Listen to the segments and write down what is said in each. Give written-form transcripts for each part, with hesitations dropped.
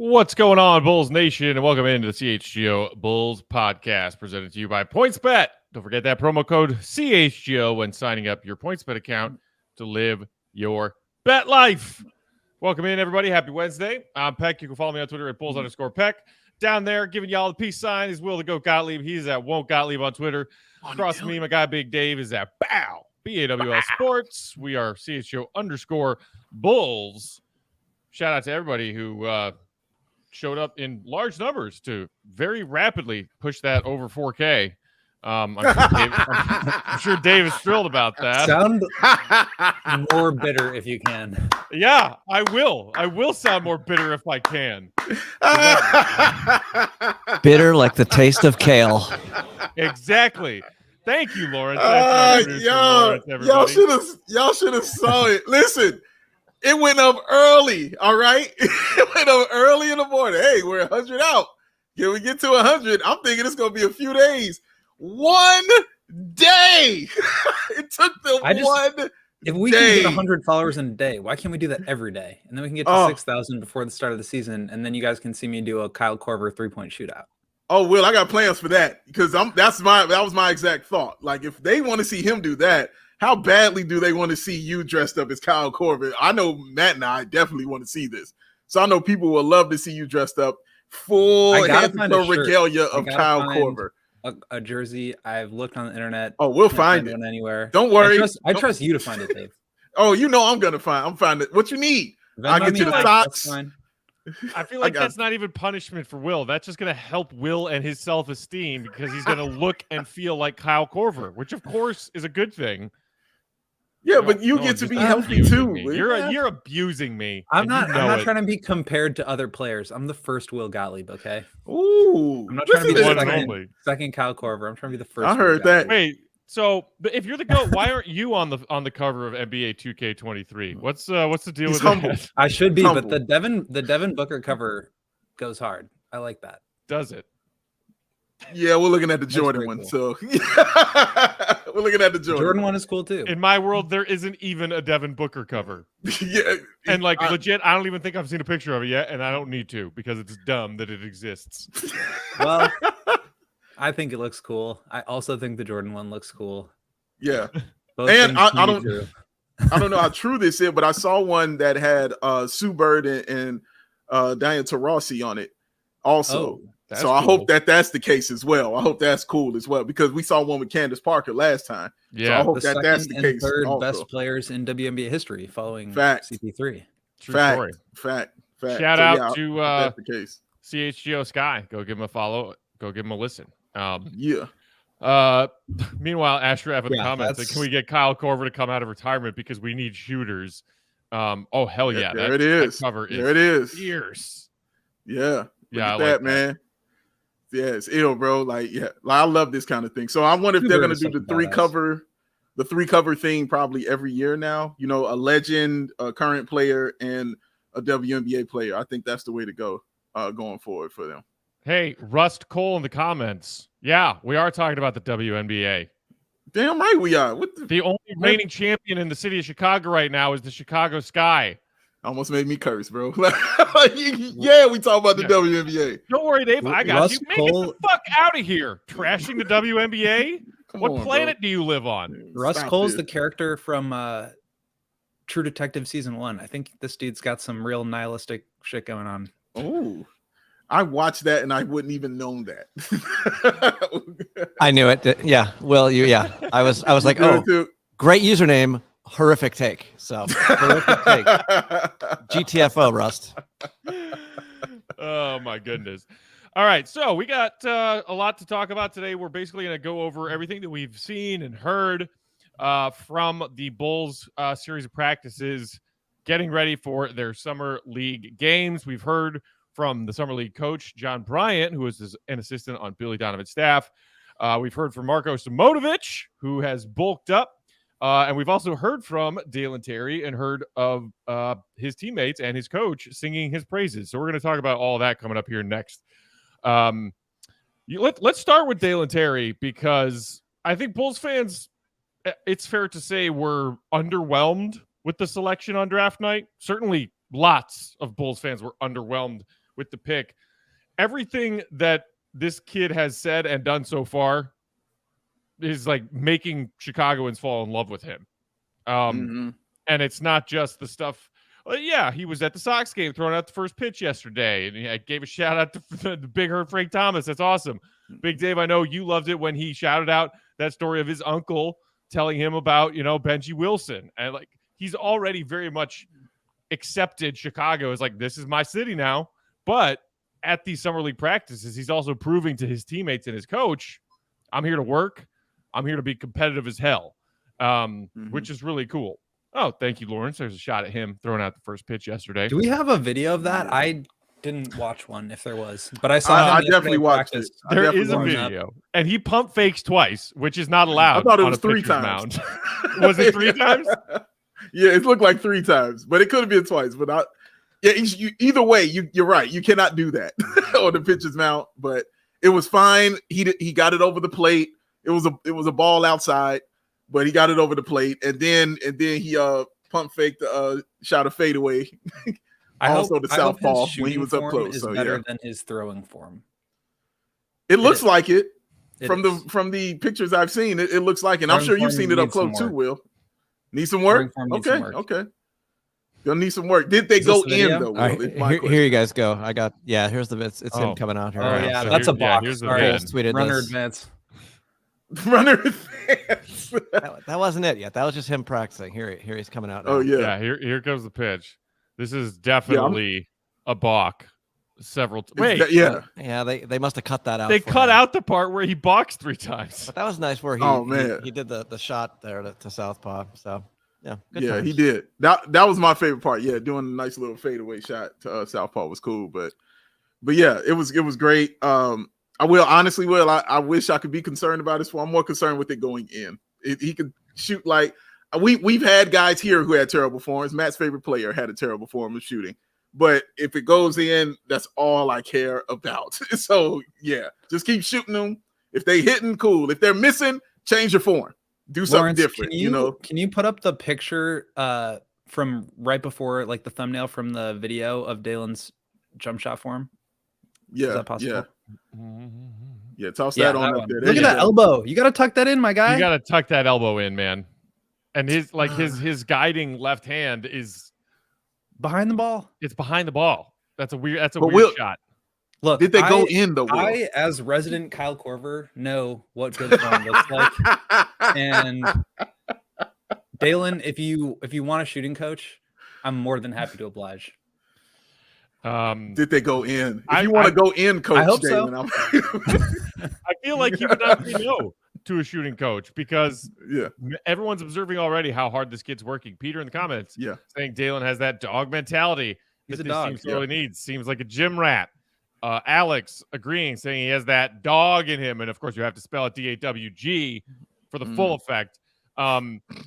What's going on, Bulls Nation, and welcome into the CHGO Bulls podcast presented to you by PointsBet. Don't forget that promo code CHGO when signing up your PointsBet account to live your bet life. Welcome in, everybody. Happy Wednesday. I'm Peck. You can follow me on Twitter at Bulls_Peck. Down there, giving y'all the peace sign is Will the Goat Gottlieb. He's at Won't Gottlieb on Twitter. Across me, my guy Big Dave is at BAW, BAWL Sports. We are CHGO_Bulls. Shout out to everybody who showed up in large numbers to very rapidly push that over 4K. I'm sure Dave is thrilled about that. Sound more bitter if you can. Yeah, I will. I will sound more bitter if I can. Bitter like the taste of kale. Exactly. Thank you, Lawrence. Y'all should have saw it. Listen. It went up early, all right? It went up early in the morning. Hey, we're 100 out. Can we get to 100? I'm thinking it's going to be a few days. 1 day. It took them 1 day. If we can get 100 followers in a day, why can't we do that every day? And then we can get to 6,000 before the start of the season, and then you guys can see me do a Kyle Korver 3-point shootout. Oh, Will, I got plans for that because that was my exact thought. Like, if they want to see him do that, how badly do they want to see you dressed up as Kyle Korver? I know Matt and I definitely want to see this. So I know people will love to see you dressed up full regalia of Kyle Korver. A jersey. I've looked on the internet. Oh, we'll find it anywhere. Don't worry. I trust you to find it, Dave. Oh, you know I'm finding it. What you need? I'll get you the socks. I feel like that's not even punishment for Will. That's just going to help Will and his self-esteem because he's going to look and feel like Kyle Korver, which of course is a good thing. Yeah, but you get to be healthy too. You're abusing me. I'm not trying to be compared to other players. I'm the first Will Gottlieb, okay? Ooh. I'm not trying to be the second Kyle Korver. I'm trying to be the first. I heard that. Wait, so if you're the GOAT, why aren't you on the cover of NBA 2K23? What's the deal with that? I should be, but the Devin Booker cover goes hard. I like that. Does it? Yeah, we're looking at the Jordan one. Cool. So we're looking at the Jordan one is cool too. In my world, there isn't even a Devin Booker cover. Yeah, and legit, I don't even think I've seen a picture of it yet, and I don't need to because it's dumb that it exists. Well, I think it looks cool. I also think the Jordan one looks cool. Yeah, and I don't know how true this is, but I saw one that had Sue Bird and Dalen Terry on it also. So I hope that's the case as well. I hope that's cool as well because we saw one with Candace Parker last time. Yeah, so I hope that's the case. Third also. Best players in WNBA history following CP3. Fact. Shout out to that's the case. CHGO Sky. Go give him a follow. Go give him a listen. Meanwhile, Ashraf in the comments said, can we get Kyle Korver to come out of retirement because we need shooters? Oh hell yeah! There it is. That cover there it is. Fierce. Yeah. Yeah, I like that, man. Yeah, it's ill, bro. Like I love this kind of thing. So I wonder if they're gonna do the three cover thing probably every year now. You know, a legend, a current player, and a WNBA player. I think that's the way to go going forward for them. Hey, Rust Cole in the comments. Yeah, we are talking about the WNBA. Damn right we are. The only reigning champion in the city of Chicago right now is the Chicago Sky. Almost made me curse, bro. Yeah, we talk about the WNBA. Don't worry, Dave. I got you. Make it the fuck out of here. Trashing the WNBA? What planet do you live on? Russ Cole's the character from True Detective Season 1. I think this dude's got some real nihilistic shit going on. Oh, I watched that and I wouldn't even known that. I knew it. Yeah. Well, I was like, oh, great username. Horrific take. So horrific take. GTFO, Rust. Oh my goodness. All right, so we got a lot to talk about today. We're basically going to go over everything that we've seen and heard from the Bulls series of practices, getting ready for their summer league games. We've heard from the summer league coach John Bryant, who is an assistant on Billy Donovan's staff. We've heard from Marko Simonovic, who has bulked up. And we've also heard from Dalen Terry and heard of his teammates and his coach singing his praises. So we're going to talk about all that coming up here next. Let's start with Dalen Terry because I think Bulls fans, it's fair to say, were underwhelmed with the selection on draft night. Certainly lots of Bulls fans were underwhelmed with the pick. Everything that this kid has said and done so far is like making Chicagoans fall in love with him. And it's not just the stuff. Well, yeah, he was at the Sox game throwing out the first pitch yesterday, and I gave a shout out to the Big Hurt Frank Thomas. That's awesome. Big Dave, I know you loved it when he shouted out that story of his uncle telling him about, Benji Wilson. And like, he's already very much accepted Chicago as like, this is my city now. But at these summer league practices, he's also proving to his teammates and his coach, I'm here to work. I'm here to be competitive as hell, which is really cool. Oh, thank you, Lawrence. There's a shot at him throwing out the first pitch yesterday. Do we have a video of that? I didn't watch one if there was, but I saw him I definitely watched it. There is a video, and he pump fakes twice, which is not allowed. I thought it was 3 times. Was it 3 times? Yeah, it looked like 3 times, but it could have been twice. But either way, you're right. You cannot do that on the pitcher's mount. But it was fine. He got it over the plate. It was a ball outside, but he got it over the plate, and then he pump faked shot a fadeaway. Also the southpaw when he was up close. Is better than his throwing form. It looks like it from the pictures I've seen. It looks like it. And I'm sure you've seen it up close too, Will. Need some work? Okay. You'll need some work. Did they go in though? Will? Right, here you guys go. Here's the bits. It's him coming out here. Oh yeah, so that's a box. Here's the tweeted runner this. advance. Runner advance. that wasn't it yet. That was just him practicing. Here he's coming out now. Oh yeah. Yeah, here comes the pitch. This is definitely a balk. Wait. They must have cut that out. They cut out the part where he balks 3 times. But that was nice where he did the shot there to southpaw. So yeah, good times. He did. That was my favorite part. Yeah, doing a nice little fadeaway shot to southpaw was cool. But yeah, it was great. I wish I could be concerned about this one. I'm more concerned with it going in. He could shoot like we've had guys here who had terrible forms. Matt's favorite player had a terrible form of shooting. But if it goes in, that's all I care about. So yeah, just keep shooting them. If they hitting, cool. If they're missing, change your form. Do something Lawrence, different. Can you put up the picture from right before, like the thumbnail from the video of Dalen's jump shot form? Yeah, is that possible? Yeah. Toss that on up there. Look at that elbow. You got to tuck that in, my guy. You got to tuck that elbow in, man. And his guiding left hand is behind the ball. It's behind the ball. That's a weird shot. Look, did they go in the? I, as resident Kyle Korver, know what good form looks like. And Dalen, if you want a shooting coach, I'm more than happy to oblige. Did they go in? If you want to go in, coach, I hope Dalen, so. I feel like he would not say no to a shooting coach because everyone's observing already how hard this kid's working. Peter in the comments, saying Dalen has that dog mentality. He's a this dog. Team sorely needs. Seems like a gym rat. Alex agreeing, saying he has that dog in him, and of course you have to spell it DAWG for the full effect.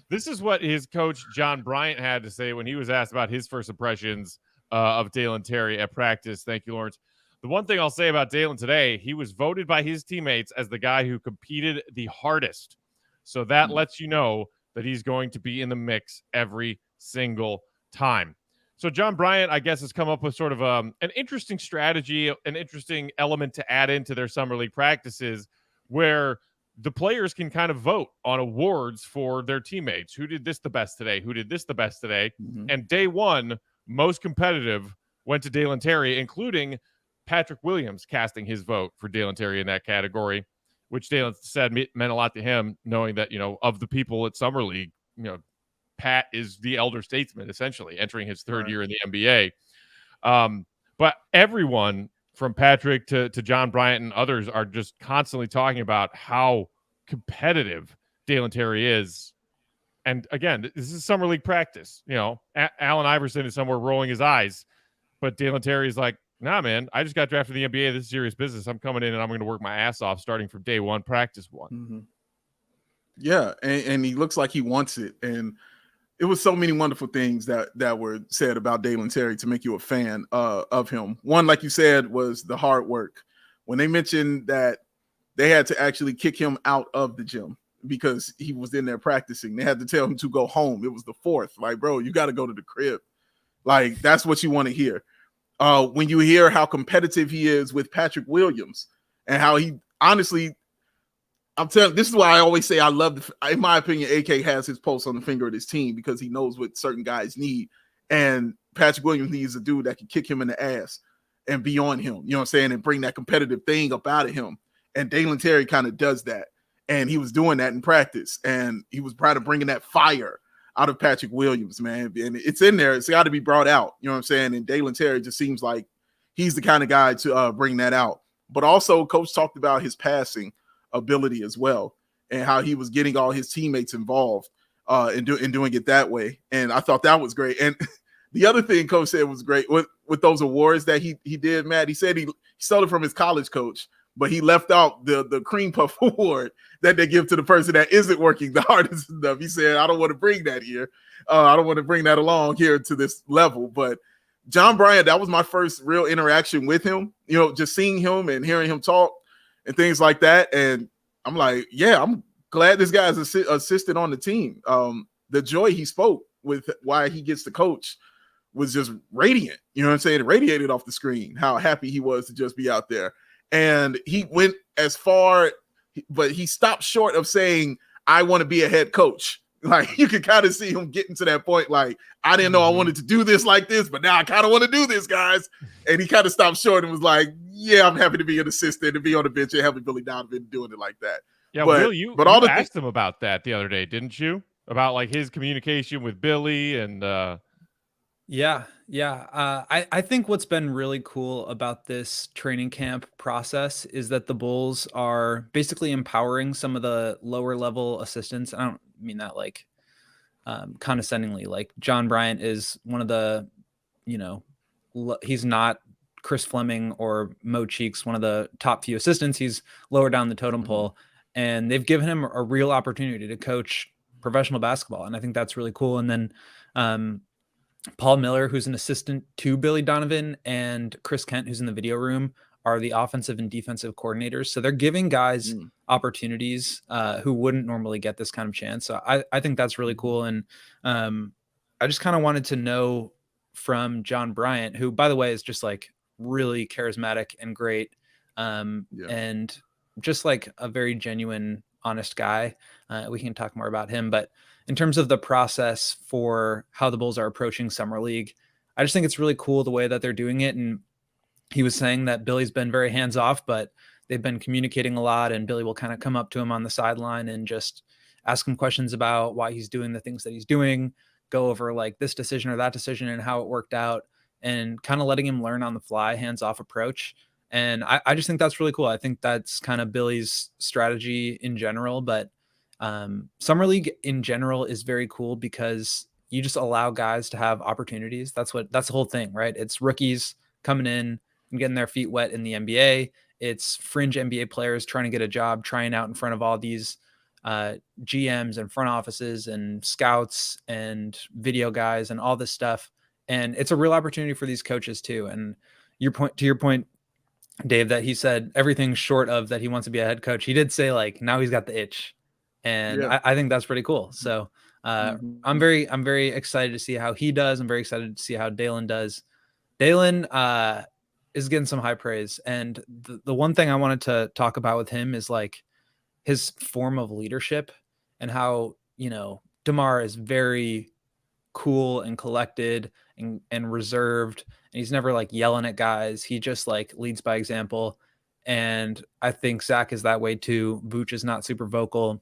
This is what his coach John Bryant had to say when he was asked about his first impressions of Dalen Terry at practice. Thank you, Lawrence. The one thing I'll say about Dalen today, he was voted by his teammates as the guy who competed the hardest. So that lets you know that he's going to be in the mix every single time. So John Bryant, I guess, has come up with sort of an interesting strategy, an interesting element to add into their summer league practices where the players can kind of vote on awards for their teammates. Who did this the best today? Who did this the best today? And day one, most competitive, went to Dalen Terry, including Patrick Williams casting his vote for Dalen Terry in that category, which Dalen said meant a lot to him, knowing that, of the people at Summer League, Pat is the elder statesman, essentially, entering his third year in the NBA. But everyone from Patrick to John Bryant and others are just constantly talking about how competitive Dalen Terry is. And again, this is Summer League practice. Allen Iverson is somewhere rolling his eyes, but Dalen Terry is like, nah, man, I just got drafted in the NBA. This is serious business. I'm coming in and I'm going to work my ass off starting from day one, practice one. Yeah, and he looks like he wants it. And it was so many wonderful things that were said about Dalen Terry to make you a fan of him. One, like you said, was the hard work. When they mentioned that they had to actually kick him out of the gym because he was in there practicing, they had to tell him to go home. It was the fourth. Like, bro, you got to go to the crib. Like, that's what you want to hear. when you hear how competitive he is with Patrick Williams and how he honestly, I'm telling you, this is why I always say I love, in my opinion, AK has his pulse on the finger of his team because he knows what certain guys need. And Patrick Williams needs a dude that can kick him in the ass and be on him, you know what I'm saying, and bring that competitive thing up out of him. And Dalen Terry kind of does that. And he was doing that in practice. And he was proud of bringing that fire out of Patrick Williams, man. And it's in there. It's got to be brought out, you know what I'm saying? And Dalen Terry just seems like he's the kind of guy to bring that out. But also, Coach talked about his passing ability as well and how he was getting all his teammates involved in doing it that way. And I thought that was great. And the other thing Coach said was great with those awards that he did, Matt. He said he stole it from his college coach, but he left out the cream puff award that they give to the person that isn't working the hardest enough. He said, I don't want to bring that here. I don't want to bring that along here to this level. But John Bryant, that was my first real interaction with him, you know, just seeing him and hearing him talk and things like that. And I'm like, yeah, I'm glad this guy's assistant on the team. The joy he spoke with why he gets to coach was just radiant. You know what I'm saying? It radiated off the screen, how happy he was to just be out there. And he went as far, but he stopped short of saying, I want to be a head coach. Like, you could kind of see him getting to that point. Like, I didn't know I wanted to do this like this, but now I kind of want to do this, guys. And he kind of stopped short and was like, yeah, I'm happy to be an assistant and be on the bench and having Billy Donovan doing it like that. Yeah, but, Will, you asked him about that the other day, didn't you? About like his communication with Billy and Yeah. I think what's been really cool about this training camp process is that the Bulls are basically empowering some of the lower level assistants. I don't mean that like condescendingly. Like John Bryant is one of the, you know, he's not Chris Fleming or Mo Cheeks, one of the top few assistants. He's lower down the totem pole, and they've given him a real opportunity to coach professional basketball. And I think that's really cool. And then Paul Miller, who's an assistant to Billy Donovan, and Chris Kent, who's in the video room, are the offensive and defensive coordinators. So they're giving guys opportunities who wouldn't normally get this kind of chance. So I think that's really cool. And I just kind of wanted to know from John Bryant, who, by the way, is just like really charismatic and great, and just like a very genuine, honest guy. We can talk more about him, but in terms of the process for how the Bulls are approaching Summer League, I just think it's really cool the way that they're doing it. And he was saying that Billy's been very hands off, but they've been communicating a lot, and Billy will kind of come up to him on the sideline and just ask him questions about why he's doing the things that he's doing, go over like this decision or that decision and how it worked out, and kind of letting him learn on the fly, hands off approach. And I just think that's really cool. I think that's kind of Billy's strategy in general, but Summer League in general is very cool because you just allow guys to have opportunities. That's the whole thing, right? It's rookies coming in and getting their feet wet in the NBA. It's fringe NBA players trying to get a job, trying out in front of all these GMs and front offices and scouts and video guys and all this stuff. And it's a real opportunity for these coaches too. And your point, Dave, that he said everything short of that he wants to be a head coach. He did say like, now he's got the itch. And I think that's pretty cool. So I'm very excited to see how he does. I'm very excited to see how Dalen does. Dalen is getting some high praise. And the one thing I wanted to talk about with him is like his form of leadership and how, you know, DeMar is very cool and collected and reserved. And he's never like yelling at guys. He just like leads by example. And I think Zach is that way too. Vooch is not super vocal.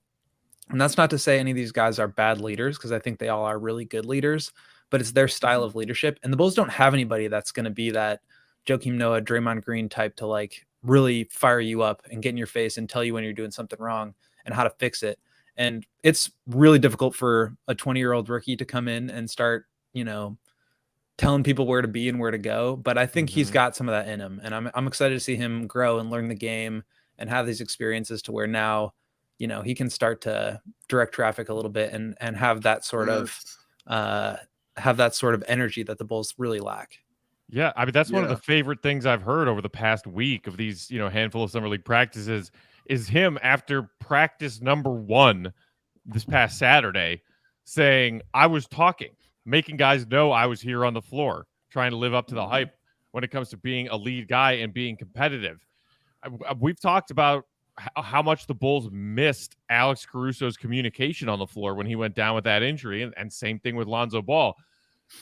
And that's not to say any of these guys are bad leaders, because I think they all are really good leaders, but it's their style of leadership. And the Bulls don't have anybody that's going to be that Joakim Noah, Draymond Green type to like really fire you up and get in your face and tell you when you're doing something wrong and how to fix it. And it's really difficult for a 20-year-old rookie to come in and start, you know, telling people where to be and where to go. But I think he's got some of that in him. And I'm excited to see him grow and learn the game and have these experiences to where now, you know, he can start to direct traffic a little bit and have that sort of energy that the Bulls really lack. Yeah, I mean, that's one of the favorite things I've heard over the past week of these, you know, handful of Summer League practices is him after practice number 1 this past Saturday saying, I was talking, making guys know I was here on the floor, trying to live up to the hype when it comes to being a lead guy and being competitive. We've talked about how much the Bulls missed Alex Caruso's communication on the floor when he went down with that injury, and same thing with Lonzo Ball.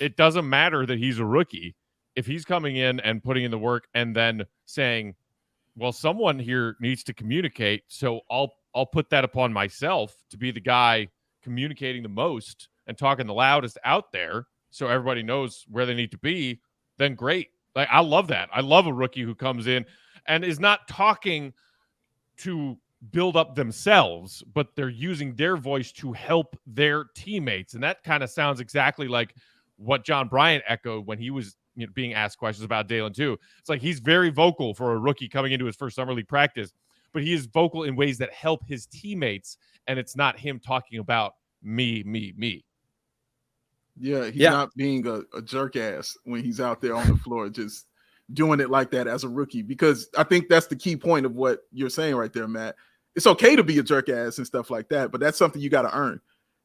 It doesn't matter that he's a rookie. If he's coming in and putting in the work and then saying, well, someone here needs to communicate, so I'll put that upon myself to be the guy communicating the most and talking the loudest out there so everybody knows where they need to be, then great. Like, I love that. I love a rookie who comes in and is not talking to build up themselves, but they're using their voice to help their teammates. And that kind of sounds exactly like what John Bryant echoed when he was being asked questions about Dalen too. It's like he's very vocal for a rookie coming into his first summer league practice, but he is vocal in ways that help his teammates, and it's not him talking about me. Yeah, he's not being a jerk ass when he's out there on the floor, just doing it like that as a rookie, because I think that's the key point of what you're saying right there, Matt. It's okay to be a jerk ass and stuff like that, but that's something you got to earn.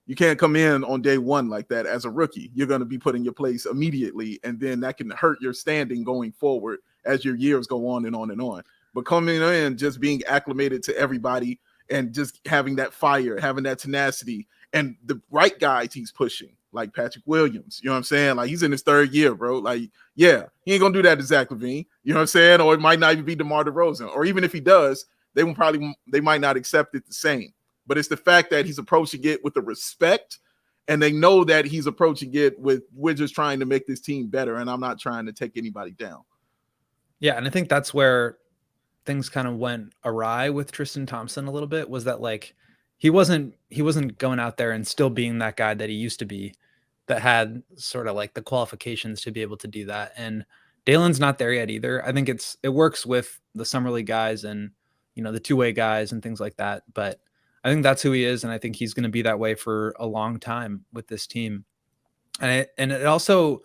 You can't come in on day one like that as a rookie. You're going to be put in your place immediately, and then that can hurt your standing going forward as your years go on and on and on. But coming in, just being acclimated to everybody and just having that fire, having that tenacity, and the right guys he's pushing, like Patrick Williams, you know what I'm saying? Like, he's in his third year, bro. Like, yeah, he ain't going to do that to Zach LaVine, you know what I'm saying? Or it might not even be DeMar DeRozan. Or even if he does, they might not accept it the same. But it's the fact that he's approaching it with the respect, and they know that he's approaching it with, we're just trying to make this team better, and I'm not trying to take anybody down. Yeah, and I think that's where things kind of went awry with Tristan Thompson a little bit, was that like he wasn't going out there and still being that guy that he used to be, that had sort of like the qualifications to be able to do that. And Dalen's not there yet either. I think it works with the summer league guys and, the two-way guys and things like that. But I think that's who he is, and I think he's going to be that way for a long time with this team. And it also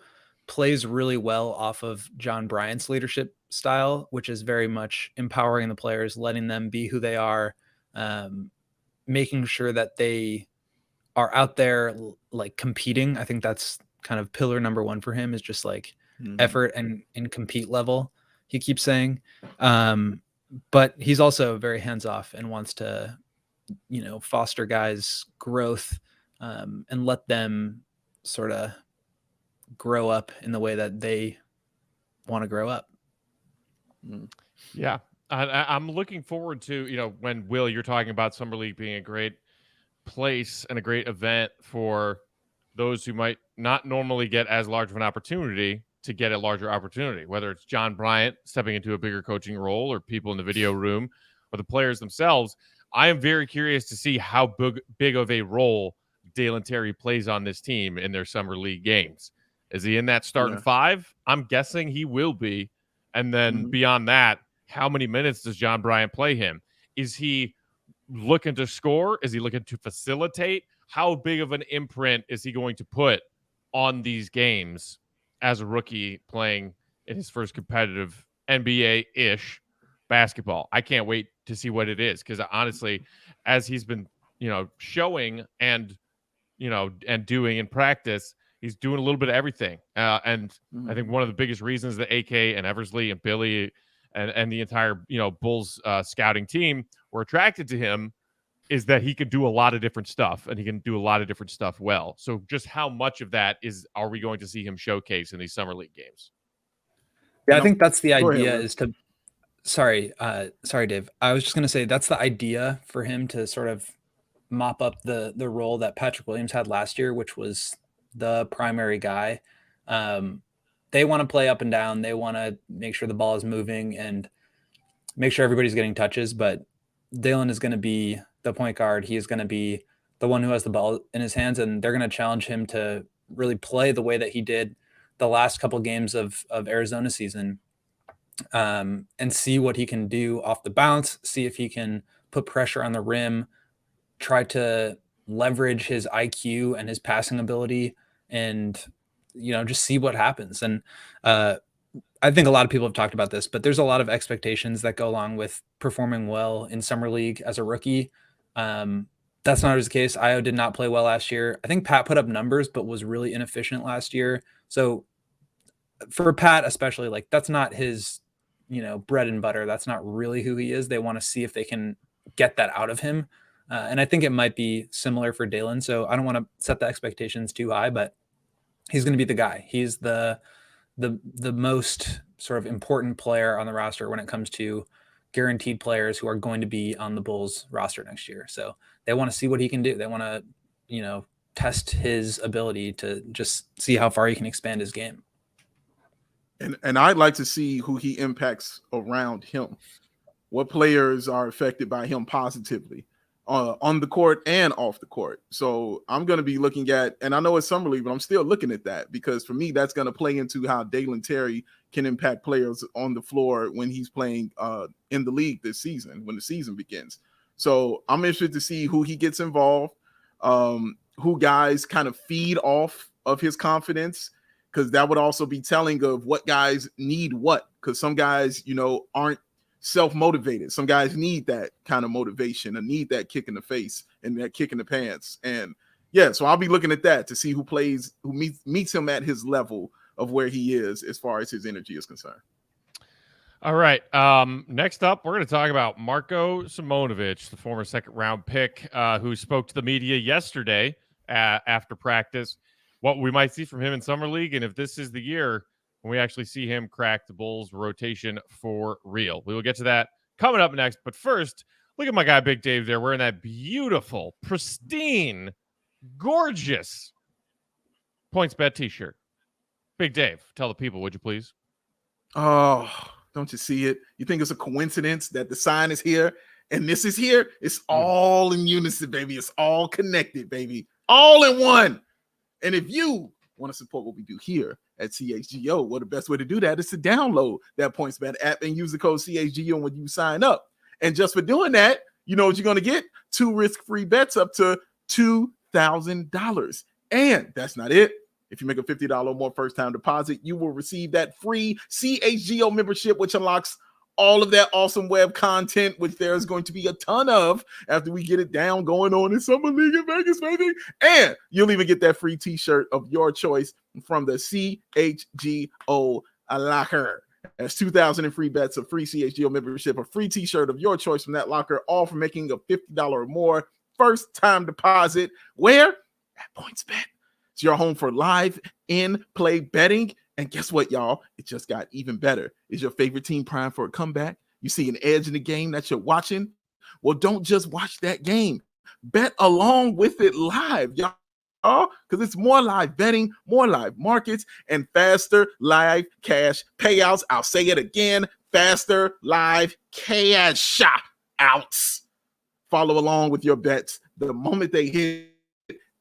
plays really well off of John Bryant's leadership style, which is very much empowering the players, letting them be who they are, making sure that they are out there like competing. I think that's kind of pillar number one for him, is just like effort and compete level, he keeps saying. But he's also very hands-off and wants to, foster guys' growth, and let them sort of grow up in the way that they want to grow up. Yeah. I'm looking forward to, when Will, you're talking about Summer League being a great place and a great event for those who might not normally get as large of an opportunity to get a larger opportunity, whether it's John Bryant stepping into a bigger coaching role, or people in the video room, or the players themselves. I am very curious to see how big of a role Dalen Terry plays on this team in their summer league games. Is he in that starting five? I'm guessing he will be. And then beyond that, how many minutes does John Bryant play him? Is he looking to score? Is he looking to facilitate? How big of an imprint is he going to put on these games as a rookie playing in his first competitive NBA-ish basketball? I can't wait to see what it is, because honestly, as he's been, showing and doing in practice, he's doing a little bit of everything. And I think one of the biggest reasons that AK and Eversley and Billy and the entire, Bulls scouting team were attracted to him is that he can do a lot of different stuff, and he can do a lot of different stuff well. So just how much of that are we going to see him showcase in these summer league games? Yeah, I think that's the idea, is to, sorry, Dave. I was just going to say that's the idea for him, to sort of mop up the role that Patrick Williams had last year, which was the primary guy. They want to play up and down. They want to make sure the ball is moving and make sure everybody's getting touches. But Dalen is going to be the point guard. He is going to be the one who has the ball in his hands, and they're going to challenge him to really play the way that he did the last couple games of Arizona season, and see what he can do off the bounce, see if he can put pressure on the rim, try to leverage his IQ and his passing ability, and just see what happens. And I think a lot of people have talked about this, but there's a lot of expectations that go along with performing well in summer league as a rookie. That's not always the case. Io did not play well last year. I think Pat put up numbers, but was really inefficient last year. So for Pat, especially, like that's not his, bread and butter. That's not really who he is. They want to see if they can get that out of him. And I think it might be similar for Dalen. So I don't want to set the expectations too high, but he's going to be the guy. He's the most sort of important player on the roster when it comes to guaranteed players who are going to be on the Bulls roster next year. So they want to see what he can do. They want to, test his ability to just see how far he can expand his game. And I'd like to see who he impacts around him. What players are affected by him positively on the court and off the court. So I'm going to be looking at, and I know it's summer league, but I'm still looking at that because for me, that's going to play into how Dalen Terry can impact players on the floor when he's playing in the league this season, when the season begins. So I'm interested to see who he gets involved, who guys kind of feed off of his confidence, because that would also be telling of what guys need what, because some guys, aren't self-motivated. Some guys need that kind of motivation and need that kick in the face and that kick in the pants. And yeah, so I'll be looking at that to see who meets him at his level of where he is as far as his energy is concerned. All right. Next up, we're going to talk about Marko Simonovic, the former second-round pick who spoke to the media yesterday after practice, what we might see from him in Summer League, and if this is the year when we actually see him crack the Bulls rotation for real. We will get to that coming up next. But first, look at my guy, Big Dave, there wearing that beautiful, pristine, gorgeous PointsBet t-shirt. Big Dave, tell the people, would you please? Oh, don't you see it? You think it's a coincidence that the sign is here and this is here? It's all in unison, baby. It's all connected, baby. All in one. And if you want to support what we do here at CHGO, well, the best way to do that is to download that PointsBet app and use the code CHGO when you sign up. And just for doing that, you know what you're going to get? 2 risk-free bets up to $2,000. And that's not it. If you make a $50 or more first-time deposit, you will receive that free CHGO membership, which unlocks all of that awesome web content, which there's going to be a ton of after we get it down going on in Summer League in Vegas, baby. And you'll even get that free t-shirt of your choice from the CHGO locker. That's 2,000 in free bets, a free CHGO membership, a free t-shirt of your choice from that locker, all for making a $50 or more first-time deposit. Where? At PointsBet. It's your home for live in-play betting. And guess what, y'all? It just got even better. Is your favorite team primed for a comeback? You see an edge in the game that you're watching? Well, don't just watch that game. Bet along with it live, y'all, because it's more live betting, more live markets, and faster live cash payouts. I'll say it again, faster live cash outs. Follow along with your bets the moment they hit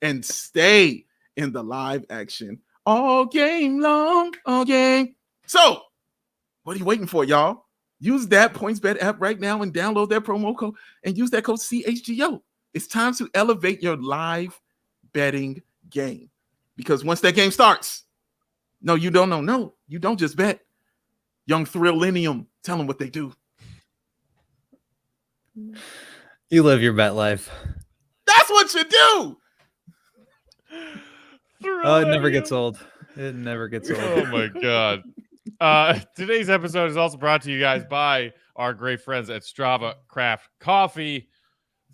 and stay in the live action all game long, all game. So, what are you waiting for, y'all? Use that PointsBet app right now and download that promo code and use that code CHGO. It's time to elevate your live betting game. Because once that game starts, no, you don't know. No, you don't just bet. Young Thrillennium, tell them what they do. You live your bet life. That's what you do. Oh, it never gets old. It never gets old. Oh my God. Today's episode is also brought to you guys by our great friends at Strava Craft Coffee.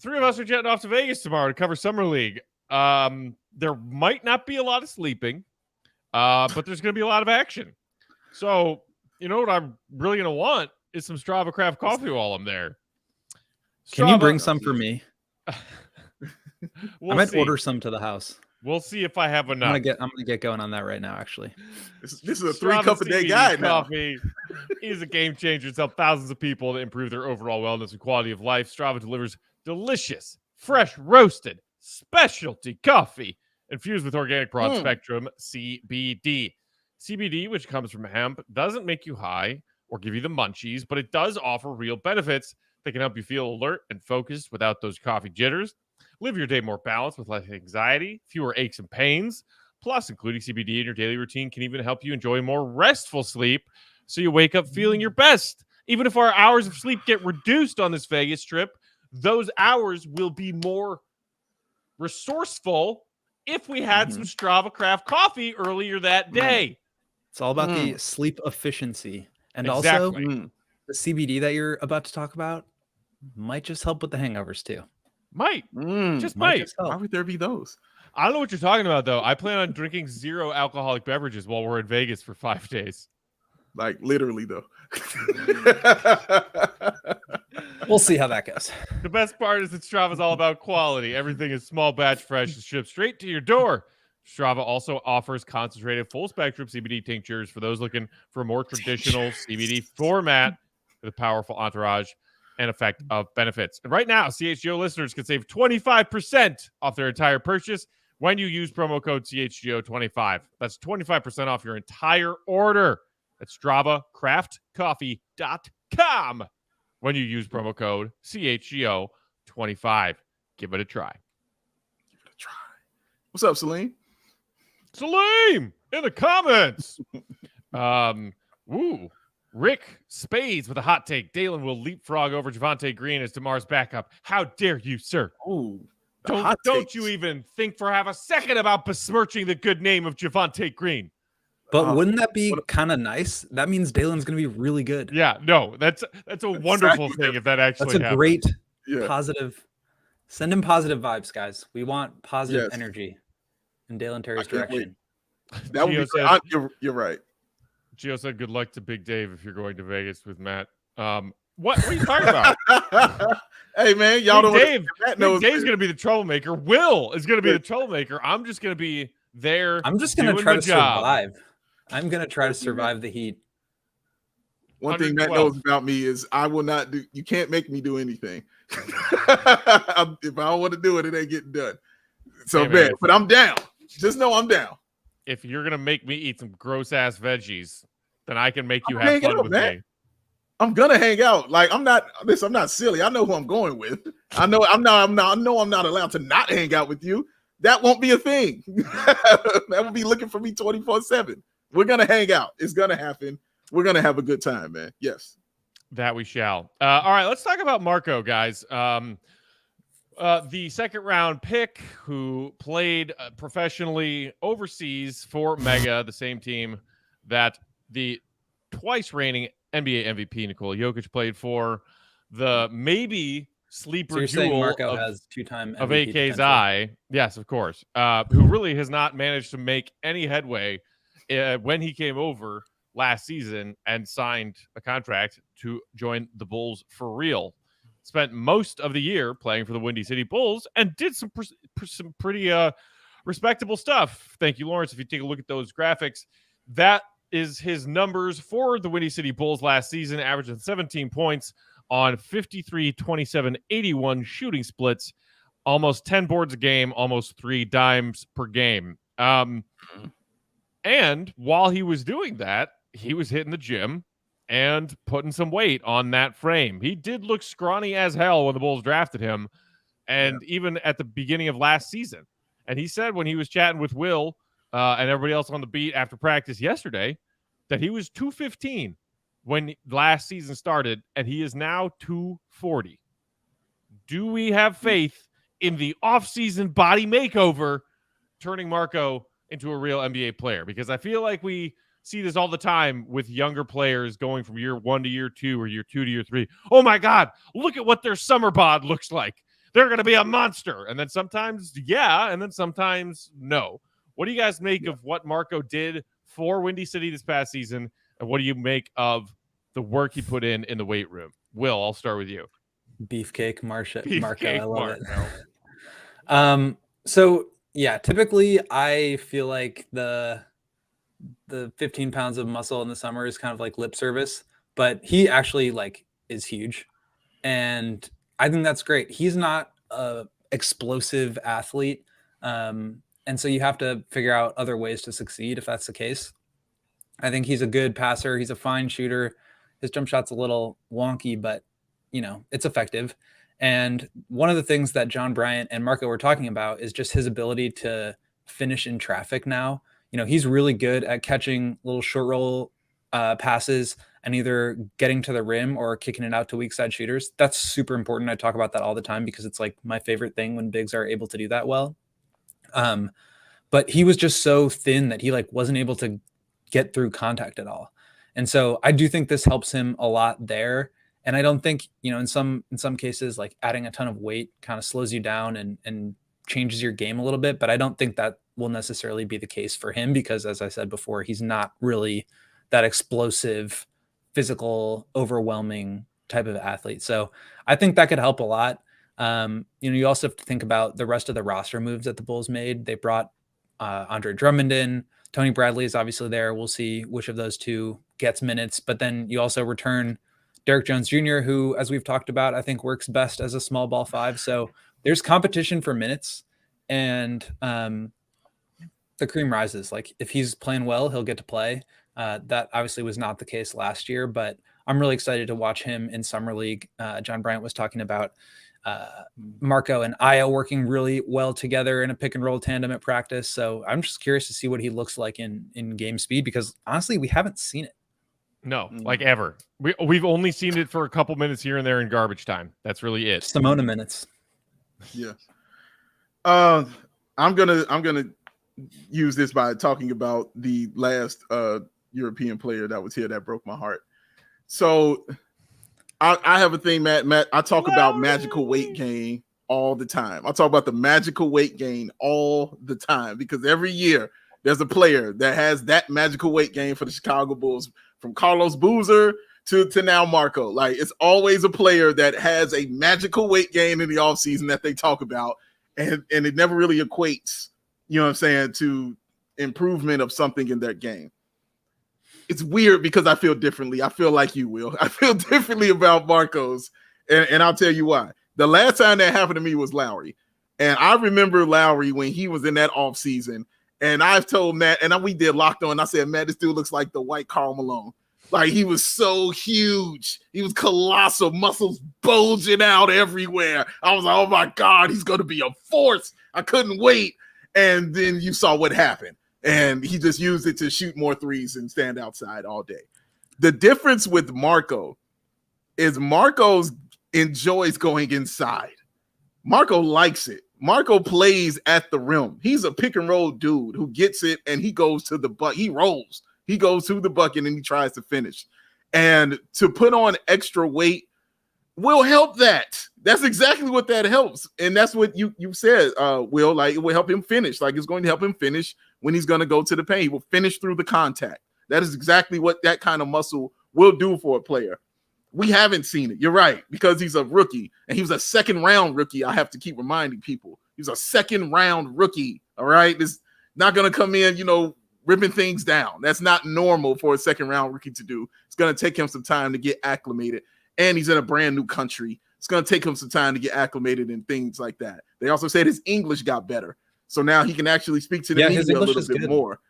3 of us are jetting off to Vegas tomorrow to cover Summer League. There might not be a lot of sleeping, but there's going to be a lot of action. So, you know what I'm really going to want is some Strava Craft Coffee while I'm there. Can you bring some for me? I might see. order some to the house. We'll see if I have enough. I'm gonna get going on that right now. Actually, this is a 3-cup-a-day guy now. Coffee is a game changer. It's helped thousands of people to improve their overall wellness and quality of life. Strava delivers delicious, fresh roasted, specialty coffee infused with organic broad spectrum CBD. CBD, which comes from hemp, doesn't make you high or give you the munchies, but it does offer real benefits that can help you feel alert and focused without those coffee jitters. Live your day more balanced with less anxiety, fewer aches and pains. Plus, including CBD in your daily routine can even help you enjoy more restful sleep so you wake up feeling your best. Even if our hours of sleep get reduced on this Vegas trip, those hours will be more resourceful if we had some Strava Craft coffee earlier that day. It's all about the sleep efficiency. And Exactly. also the CBD that you're about to talk about might just help with the hangovers too. Might. Just might. Just help. Why would there be those? I don't know what you're talking about, though. I plan on drinking 0 alcoholic beverages while we're in Vegas for 5 days. Like literally, though. We'll see how that goes. The best part is that Strava is all about quality. Everything is small batch, fresh, and shipped straight to your door. Strava also offers concentrated full spectrum CBD tinctures for those looking for a more traditional CBD format with a powerful entourage and effect of benefits. And right now, CHGO listeners can save 25% off their entire purchase when you use promo code CHGO25. That's 25% off your entire order at StravaCraftCoffee.com when you use promo code CHGO25. Give it a try. What's up, Salim? Salim in the comments. Rick Spades with a hot take. Dalen will leapfrog over Javonte Green as DeMar's backup. How dare you, sir? Ooh, don't you even think for half a second about besmirching the good name of Javonte Green. But wouldn't that be kind of nice? That means Dalen's going to be really good. Yeah, no, that's a wonderful thing if that actually happens. That's a happens. great positive. Send him positive vibes, guys. We want positive energy in Dalen Terry's direction. That would be great. You're right. Gio said, "Good luck to Big Dave if you're going to Vegas with Matt." What are you talking about? Hey man, y'all don't. Big Dave's going to be the troublemaker. Will is going to be the troublemaker. I'm just going to be there. I'm just going to try to survive. I'm going to try to survive the heat. One thing Matt knows about me is I will not do. You can't make me do anything. If I don't want to do it, it ain't getting done. So hey, man, but I'm down. Just know I'm down. If you're gonna make me eat some gross ass veggies, then I can make you have fun with me. I'm gonna hang out. Like I'm not silly. I know who I'm going with. I know I'm not allowed to not hang out with you. That won't be a thing. That will be looking for me 24/7. We're gonna hang out. It's gonna happen. We're gonna have a good time, man. Yes, that we shall. All right, let's talk about Marko, guys. The second round pick who played professionally overseas for Mega, the same team that the twice reigning NBA MVP Nikola Jokic played for. The maybe sleeper so you're saying jewel Marko has two-time MVP of AK's potential. eye. Yes, of course. Who really has not managed to make any headway when he came over last season and signed a contract to join the Bulls for real. Spent most of the year playing for the Windy City Bulls and did some pretty respectable stuff. Thank you, Lawrence. If you take a look at those graphics, that is his numbers for the Windy City Bulls last season, averaging 17 points on 53, 27, 81 shooting splits, almost 10 boards a game, almost 3 dimes per game. And while he was doing that, he was hitting the gym and putting some weight on that frame. He did look scrawny as hell when the Bulls drafted him, and even at the beginning of last season. And he said when he was chatting with Will and everybody else on the beat after practice yesterday that he was 215 when last season started, and he is now 240. Do we have faith in the offseason body makeover turning Marko into a real NBA player? Because I feel like we see this all the time with younger players going from year 1 to year 2 or year 2 to year 3. Oh my God, look at what their summer bod looks like. They're going to be a monster. And then sometimes, and then sometimes no. What do you guys make of what Marko did for Windy City this past season? And what do you make of the work he put in the weight room? Will, I'll start with you. Beefcake Marko. I love it. So yeah, typically I feel like the 15 pounds of muscle in the summer is kind of like lip service, but he actually is huge. And I think that's great. He's not a explosive athlete. And so you have to figure out other ways to succeed if that's the case. I think he's a good passer. He's a fine shooter. His jump shot's a little wonky, but it's effective. And one of the things that John Bryant and Marko were talking about is just his ability to finish in traffic now. He's really good at catching little short roll passes and either getting to the rim or kicking it out to weak side shooters. That's super important. I talk about that all the time because it's my favorite thing when bigs are able to do that well. But he was just so thin that he wasn't able to get through contact at all. And so I do think this helps him a lot there. And I don't think, in some cases, like adding a ton of weight kind of slows you down and changes your game a little bit. But I don't think that will necessarily be the case for him because, as I said before, he's not really that explosive, physical, overwhelming type of athlete. So I think that could help a lot. You also have to think about the rest of the roster moves that the Bulls made. They brought Andre Drummond in. Tony Bradley is obviously there. We'll see which of those two gets minutes. But then you also return Derek Jones Jr., who, as we've talked about, I think works best as a small ball 5. So there's competition for minutes, and the cream rises. Like if he's playing well, he'll get to play. That obviously was not the case last year, but I'm really excited to watch him in Summer League. John Bryant was talking about Marko and Aya working really well together in a pick and roll tandem at practice. So I'm just curious to see what he looks like in game speed, because honestly, we haven't seen it. No, like ever. We've only seen it for a couple minutes here and there in garbage time. That's really it. Simona minutes. Yeah. I'm gonna use this by talking about the last European player that was here that broke my heart. So I have a thing, Matt. I talk about magical weight gain all the time. I talk about the magical weight gain all the time because every year there's a player that has that magical weight gain for the Chicago Bulls, from Carlos Boozer to now Marko. Like, it's always a player that has a magical weight gain in the offseason that they talk about, and it never really equates, to improvement of something in their game. It's weird because I feel differently. I feel like you will. I feel differently about Marko's, and I'll tell you why. The last time that happened to me was Lowry, and I remember Lowry when he was in that offseason, and I've told Matt, and we did Locked On, I said, Matt, this dude looks like the white Karl Malone. Like, he was so huge. He was colossal, muscles bulging out everywhere. I was like, oh my God, he's going to be a force. I couldn't wait. And then you saw what happened. And he just used it to shoot more threes and stand outside all day. The difference with Marko is Marko enjoys going inside. Marko likes it. Marko plays at the rim. He's a pick and roll dude who gets it and he goes to the bucket. He rolls. He goes to the bucket and he tries to finish. And to put on extra weight will help that. That's exactly what that helps. And that's what you said, Will. Like, it will help him finish. Like, it's going to help him finish when he's going to go to the paint. He will finish through the contact. That is exactly what that kind of muscle will do for a player. We haven't seen it. You're right, because he's a rookie, and he was a second-round rookie. I have to keep reminding people. He's a second-round rookie, all right? It's not going to come in, ripping things down. That's not normal for a second-round rookie to do. It's going to take him some time to get acclimated, and he's in a brand-new country. It's going to take him some time to get acclimated and things like that. They also said his English got better, so now he can actually speak to the media a little bit more.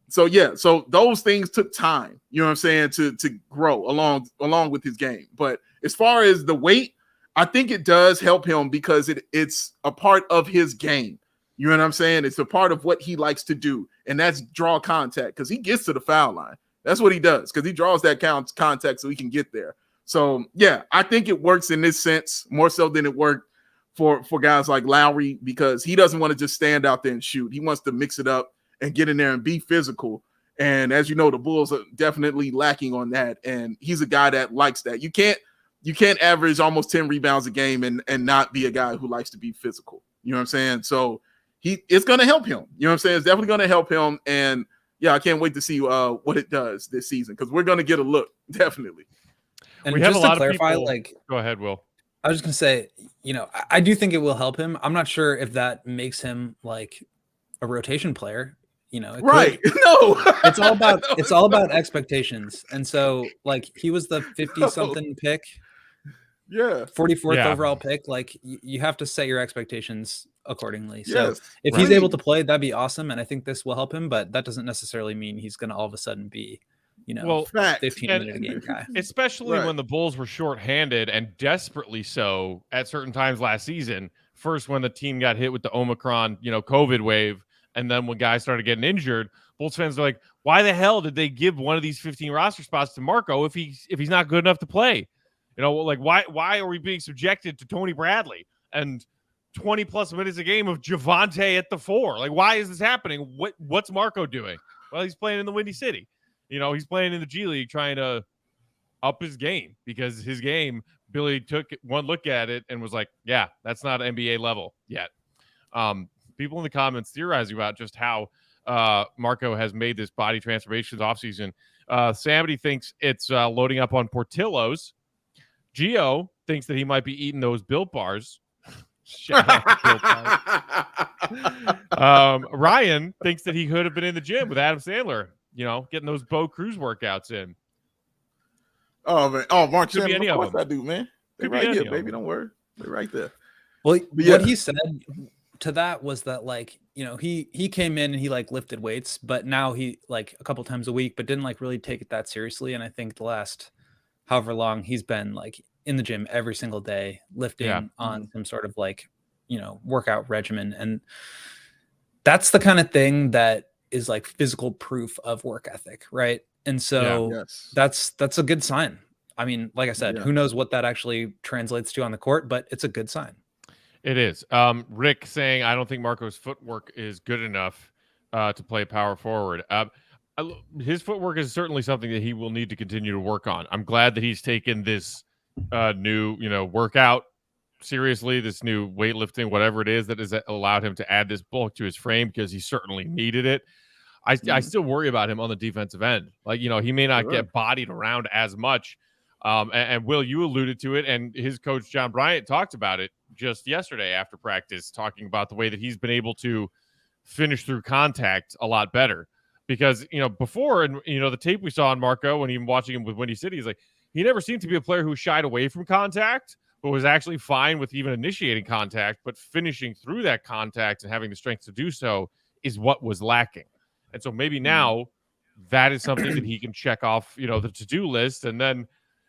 So, so those things took time, to grow along with his game. But as far as the weight, I think it does help him because it's a part of his game. You know what I'm saying? It's a part of what he likes to do, and that's draw contact, because he gets to the foul line. That's what he does, because he draws that contact so he can get there. So, yeah, I think it works in this sense more so than it worked for guys like Lowry, because he doesn't want to just stand out there and shoot. He wants to mix it up and get in there and be physical. And as you know, the Bulls are definitely lacking on that. And he's a guy that likes that. You can't average almost 10 rebounds a game and not be a guy who likes to be physical. You know what I'm saying? So it's going to help him. You know what I'm saying? It's definitely going to help him. And yeah, I can't wait to see what it does this season, because we're going to get a look, definitely. And we just have a lot to clarify, of people. Go ahead, Will. I was just going to say, I do think it will help him. I'm not sure if that makes him like a rotation player. Right. No, it's all about expectations. And so, like, he was the 50-something pick. Yeah. 44th overall pick. Like, you have to set your expectations accordingly. So yes, if he's able to play, that'd be awesome. And I think this will help him, but that doesn't necessarily mean he's going to all of a sudden be, 15-minute a game guy. Especially when the Bulls were shorthanded, and desperately so at certain times last season. First, when the team got hit with the Omicron, COVID wave. And then when guys started getting injured, Bulls fans are like, why the hell did they give one of these 15 roster spots to Marko if he's not good enough to play? Why are we being subjected to Tony Bradley and 20 plus minutes a game of Javante at the 4? Like, why is this happening? What's Marko doing? Well, he's playing in the Windy City. He's playing in the G League, trying to up his game, because his game, Billy took one look at it and was like, yeah, that's not NBA level yet. People in the comments theorizing about just how Marko has made this body transformation this offseason. Somebody thinks it's loading up on Portillo's. Gio thinks that he might be eating those Built Bars. Shout out to Built Bars. Ryan thinks that he could have been in the gym with Adam Sandler, getting those Bo Cruz workouts in. Oh, man. Oh, Mark Could be Sandler, any of of course them. I do, man. They're Could be right any here, of baby. them. Don't worry. They're right there. Well, yeah. What he said to that was that, like, he came in and he like lifted weights, but now he like a couple times a week, but didn't like really take it that seriously. And I think the last however long he's been like in the gym every single day, lifting on some sort of like, workout regimen. And that's the kind of thing that is like physical proof of work ethic. Right. And so that's a good sign. I mean, like I said, who knows what that actually translates to on the court, but it's a good sign. It is. Rick saying, I don't think Marko's footwork is good enough to play power forward. His footwork is certainly something that he will need to continue to work on. I'm glad that he's taken this new, workout seriously, this new weightlifting, whatever it is that has allowed him to add this bulk to his frame, because he certainly needed it. I still worry about him on the defensive end. Like, he may not get bodied around as much. And Will, you alluded to it, and his coach, John Bryant, talked about it just yesterday after practice, talking about the way that he's been able to finish through contact a lot better. Because, before, and, the tape we saw on Marko when even watching him with Windy City, is like, he never seemed to be a player who shied away from contact, but was actually fine with even initiating contact, but finishing through that contact and having the strength to do so is what was lacking. And so maybe now that is something that he can check off, the to-do list, and then,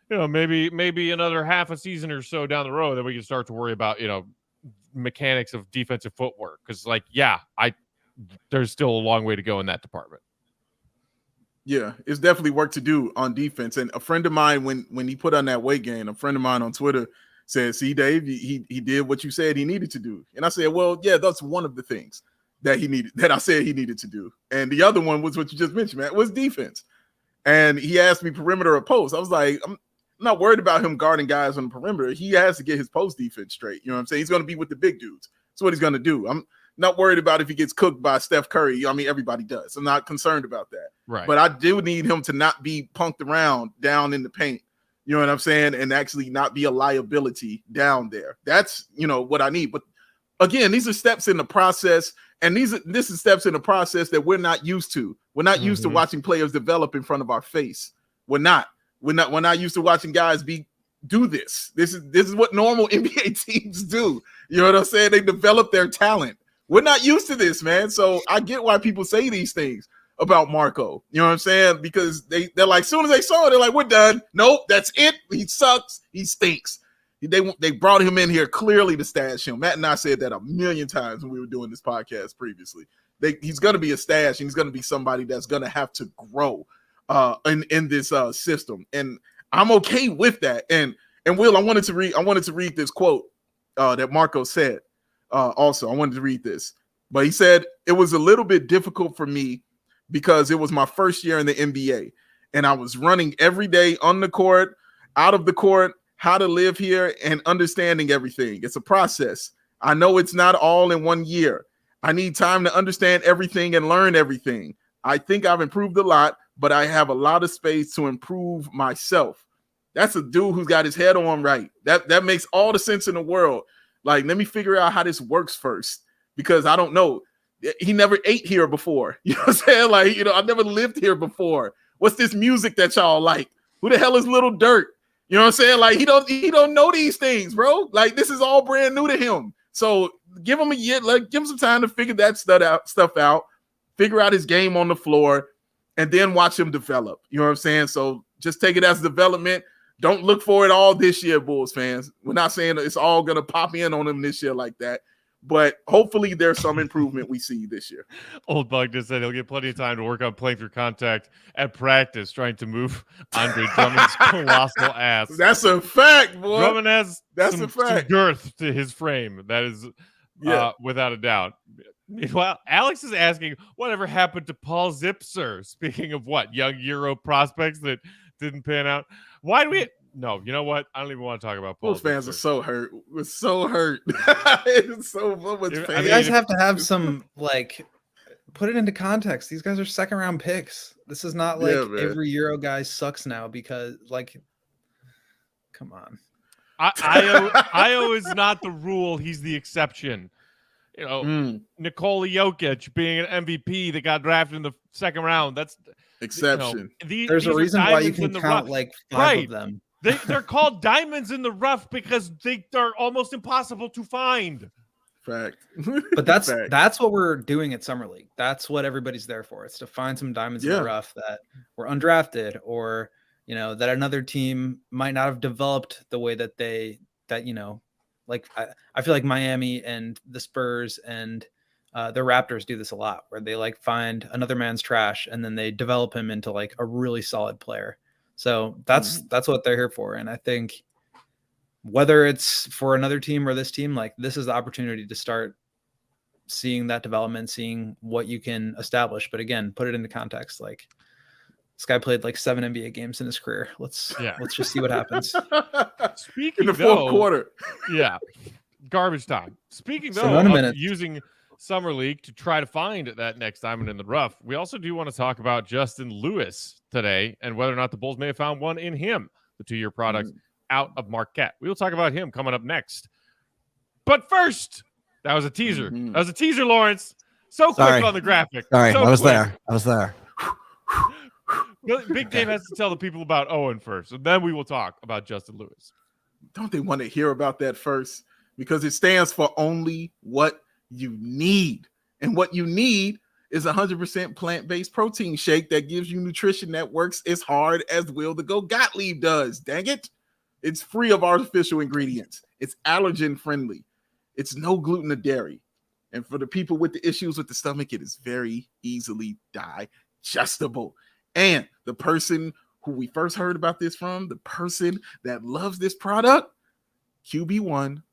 maybe another half a season or so down the road, then we can start to worry about, mechanics of defensive footwork. Because, there's still a long way to go in that department. Yeah, it's definitely work to do on defense. And a friend of mine, when he put on that weight gain, a friend of mine on Twitter said, see, Dave, he did what you said he needed to do. And I said, well, yeah, that's one of the things that I said he needed to do. And the other one was what you just mentioned, man, was defense. And he asked me perimeter or post. I was like, I'm not worried about him guarding guys on the perimeter. He has to get his post defense straight. You know what I'm saying? He's going to be with the big dudes. That's what he's going to do. I'm not worried about if he gets cooked by Steph Curry. I mean, everybody does. I'm not concerned about that. Right. But I do need him to not be punked around down in the paint. You know what I'm saying? And actually not be a liability down there. That's, what I need. But again, these are steps in the process. And this is steps in the process that we're not used to. We're not used to watching players develop in front of our face. We're not used to watching guys do this. This is what normal NBA teams do. You know what I'm saying? They develop their talent. We're not used to this, man. So I get why people say these things about Marko. You know what I'm saying? Because they're like, as soon as they saw it, they're like, we're done. Nope, that's it. He sucks. He stinks. They brought him in here clearly to stash him. Matt and I said that a million times when we were doing this podcast previously. He's going to be a stash, and he's going to be somebody that's going to have to grow in this system. And I'm okay with that. And Will, I wanted to read this quote that Marko said. Also, I wanted to read this, but he said, it was a little bit difficult for me because it was my first year in the NBA, and I was running every day on the court, out of the court, how to live here, and understanding everything. It's a process. I know it's not all in 1 year. I need time to understand everything and learn everything. I think I've improved a lot, but I have a lot of space to improve myself. That's a dude who's got his head on right. That makes all the sense in the world. Like, let me figure out how this works first, because I don't know. He never ate here before. You know what I'm saying? Like, I've never lived here before. What's this music that y'all like? Who the hell is Little Dirt? You know what I'm saying? Like, he don't know these things, bro. Like, this is all brand new to him. So give him a year, give him some time to figure that stuff out, figure out his game on the floor, and then watch him develop. You know what I'm saying? So just take it as development. Don't look for it all this year, Bulls fans. We're not saying it's all going to pop in on him this year like that, but hopefully there's some improvement we see this year. Old Bug just said he'll get plenty of time to work on playing through contact at practice, trying to move Andre Drummond's colossal ass. That's a fact, boy. Drummond has some girth to his frame. That is without a doubt. Meanwhile, Alex is asking, whatever happened to Paul Zipser? Speaking of what, young Euro prospects that didn't pan out. Why do we? No, you know what? I don't even want to talk about Paul. Those fans are so hurt. We're so hurt. It's so much pain. You guys have to have some put it into context. These guys are second round picks. This is not like every Euro guy sucks now because come on. Io is not the rule. He's the exception. You know, Nikola Jokic being an MVP that got drafted in the second round. That's exception. There's a reason why you can count five of them. They're called diamonds in the rough because they're almost impossible to find. Fact. But that's what we're doing at Summer League. That's what everybody's there for. It's to find some diamonds in the rough that were undrafted or, that another team might not have developed the way that I feel like Miami and the Spurs and the Raptors do this a lot, where they find another man's trash and then they develop him into a really solid player. So that's what they're here for. And I think whether it's for another team or this team, this is the opportunity to start seeing that development, seeing what you can establish. But again, put it into context. This guy played 7 NBA games in his career. Let's just see what happens. Speaking in the fourth quarter. Yeah. Garbage time. Speaking of using Summer League to try to find that next diamond in the rough, we also do want to talk about Justin Lewis today and whether or not the Bulls may have found one in him, the 2-year product out of Marquette. We will talk about him coming up next. But first, that was a teaser. That was a teaser, Lawrence. So quick on the graphic. Sorry, I was there. Big Dave has to tell the people about Owen first, and then we will talk about Justin Lewis. Don't they want to hear about that first? Because it stands for only what you need. And what you need is 100% plant-based protein shake that gives you nutrition that works as hard as Will the Go Gottlieb does. Dang it. It's free of artificial ingredients. It's allergen friendly. It's no gluten or dairy. And for the people with the issues with the stomach, it is very easily digestible. And the person who we first heard about this from, the person that loves this product, QB1,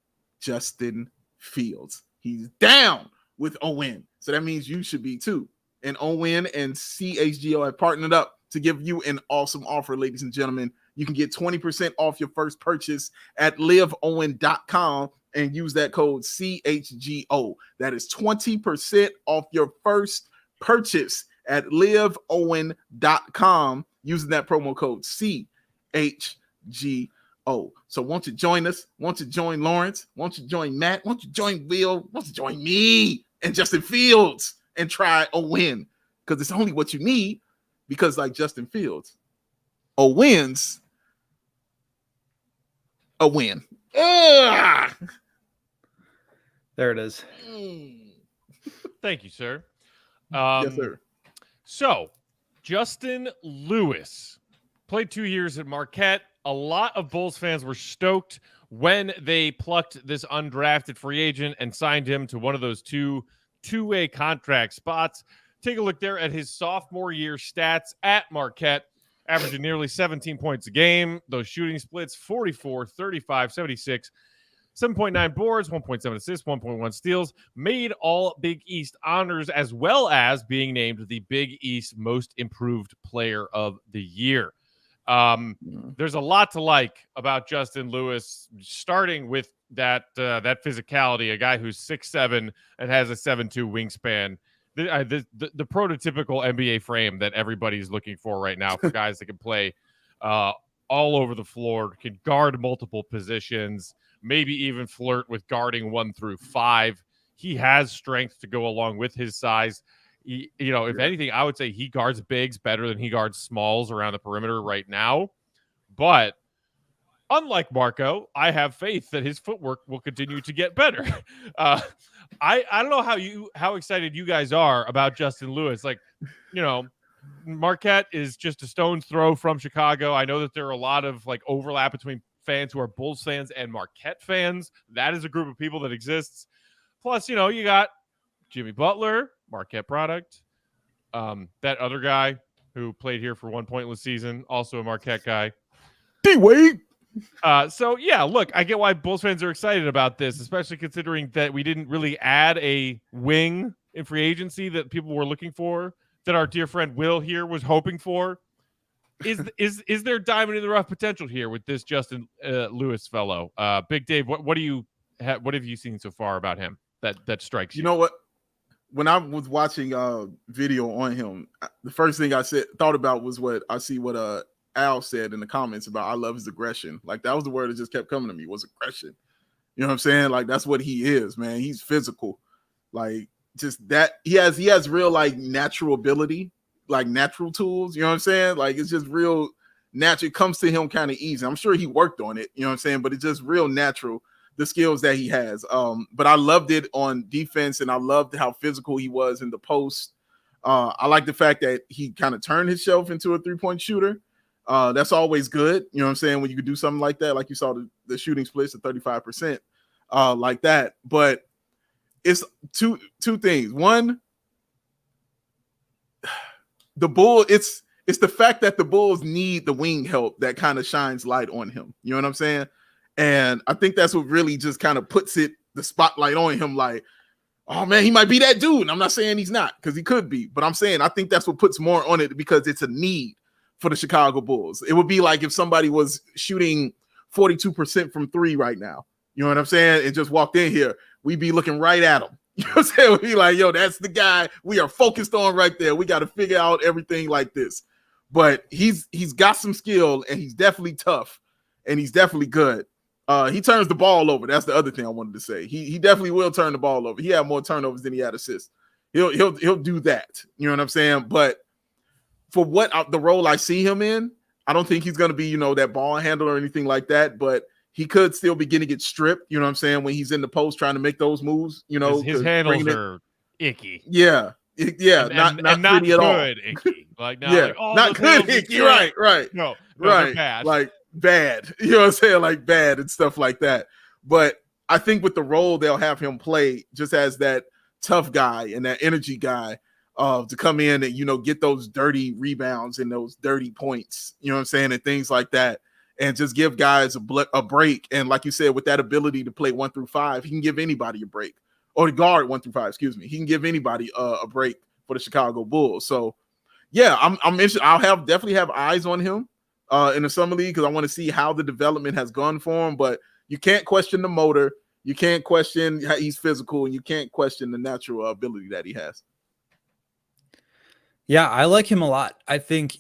Justin Fields. He's down with OWIN. So that means you should be too. And OWIN and CHGO have partnered up to give you an awesome offer, ladies and gentlemen. You can get 20% off your first purchase at liveowin.com and use that code CHGO. That is 20% off your first purchase at liveowin.com using that promo code CHGO. So won't you join us? Won't you join Lawrence? Won't you join Matt? Won't you join Will? Won't you join me and Justin Fields and try OWIN? Because it's only what you need. Because like Justin Fields, OWIN's a win. There it is. Thank you, sir. Yes, sir. So, Justin Lewis played 2 years at Marquette. A lot of Bulls fans were stoked when they plucked this undrafted free agent and signed him to one of those two-way contract spots. Take a look there at his sophomore year stats at Marquette, averaging nearly 17 points a game. Those shooting splits, 44, 35, 76, 7.9 boards, 1.7 assists, 1.1 steals, made all Big East honors, as well as being named the Big East Most Improved Player of the Year. There's a lot to like about Justin Lewis, starting with that physicality, a guy who's 6'7" and has a 7'2" wingspan. The prototypical NBA frame that everybody's looking for right now for guys that can play all over the floor, can guard multiple positions, maybe even flirt with guarding 1 through 5. He has strength to go along with his size. If anything, I would say he guards bigs better than he guards smalls around the perimeter right now. But unlike Marko, I have faith that his footwork will continue to get better. I don't know how excited you guys are about Justin Lewis. Marquette is just a stone's throw from Chicago. I know that there are a lot of overlap between fans who are Bulls fans and Marquette fans. That is a group of people that exists. Plus, you got Jimmy Butler, Marquette product. That other guy who played here for one pointless season, also a Marquette guy. D-Wade. So yeah, look, I get why Bulls fans are excited about this, especially considering that we didn't really add a wing in free agency that people were looking for, that our dear friend Will here was hoping for? Is there diamond in the rough potential here with this Justin Lewis fellow? Big Dave, what have you seen so far about him that strikes you? You know what? When I was watching video on him, the first thing I thought about was what Al said in the comments about I love his aggression. Like that was the word that just kept coming to me, was aggression. You know what I'm saying? Like that's what he is, man. He's physical. Like just that he has real like natural ability, like natural tools. You know what I'm saying? Like it's just real natural. It comes to him kind of easy. I'm sure he worked on it, you know what I'm saying? But it's just real natural, the skills that he has. But I loved it on defense, and I loved how physical he was in the post. I like the fact that he kind of turned himself into a 3-point shooter. That's always good. You know what I'm saying? When you could do something like that, like you saw the shooting splits at 35%, like that. But it's two things. One, the Bulls, it's the fact that the Bulls need the wing help that kind of shines light on him. You know what I'm saying? And I think that's what really just kind of puts the spotlight on him, like, oh man, he might be that dude. And I'm not saying he's not, because he could be, but I'm saying I think that's what puts more on it, because it's a need for the Chicago Bulls. It would be like if somebody was shooting 42% from 3 right now. You know what I'm saying? And just walked in here, we'd be looking right at him. You know what I'm saying? We'd be like, yo, that's the guy we are focused on right there. We got to figure out everything like this. But he's got some skill, and he's definitely tough, and he's definitely good. He turns the ball over. That's the other thing I wanted to say. He definitely will turn the ball over. He had more turnovers than he had assists. He'll do that. You know what I'm saying? But for the role I see him in, I don't think he's going to be, that ball handler or anything like that. But he could still be getting it stripped. You know what I'm saying? When he's in the post trying to make those moves. His handles are icky. Yeah. Yeah, not pretty at all. Icky. Like not yeah, like, oh, not good icky. Right. No, right. Bad. Like bad. You know what I'm saying? Like bad and stuff like that. But I think with the role they'll have him play just as that tough guy and that energy guy to come in and, get those dirty rebounds and those dirty points, you know what I'm saying? And things like that. And just give guys a break. And like you said, with that ability to play 1 through 5, he can give anybody a break. Or to guard 1 through 5, excuse me. He can give anybody a break for the Chicago Bulls. So, yeah, I'm interested. I'll definitely have eyes on him in the summer league, because I want to see how the development has gone for him. But you can't question the motor. You can't question how he's physical, and you can't question the natural ability that he has. Yeah, I like him a lot. I think,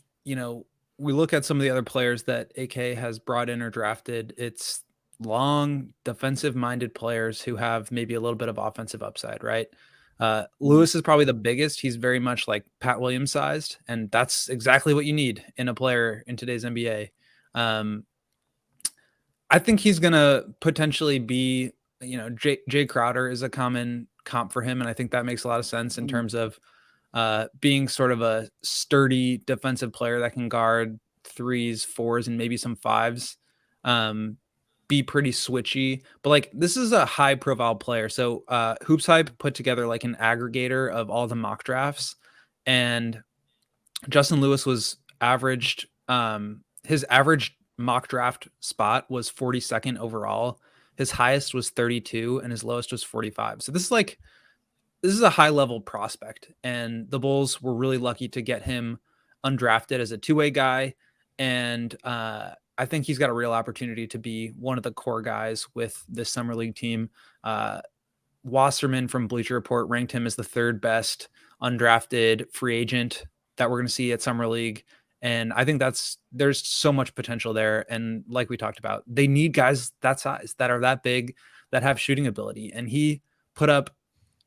we look at some of the other players that AK has brought in or drafted. It's long defensive-minded players who have maybe a little bit of offensive upside, right? Lewis is probably the biggest. He's very much like Pat Williams sized, and that's exactly what you need in a player in today's NBA. I think he's going to potentially be, Jay Crowder is a common comp for him, and I think that makes a lot of sense in terms of being sort of a sturdy defensive player that can guard 3s, 4s, and maybe some 5s. Be pretty switchy, but like this is a high profile player. So Hoops Hype put together like an aggregator of all the mock drafts, and Justin Lewis was averaged his average mock draft spot was 42nd overall. His highest was 32 and his lowest was 45. So this is a high level prospect, and the Bulls were really lucky to get him undrafted as a 2-way guy. And I think he's got a real opportunity to be one of the core guys with this summer league team. Wasserman from Bleacher Report ranked him as the 3rd best undrafted free agent that we're going to see at summer league. And I think there's so much potential there. And like we talked about, they need guys that size, that are that big, that have shooting ability. And he put up,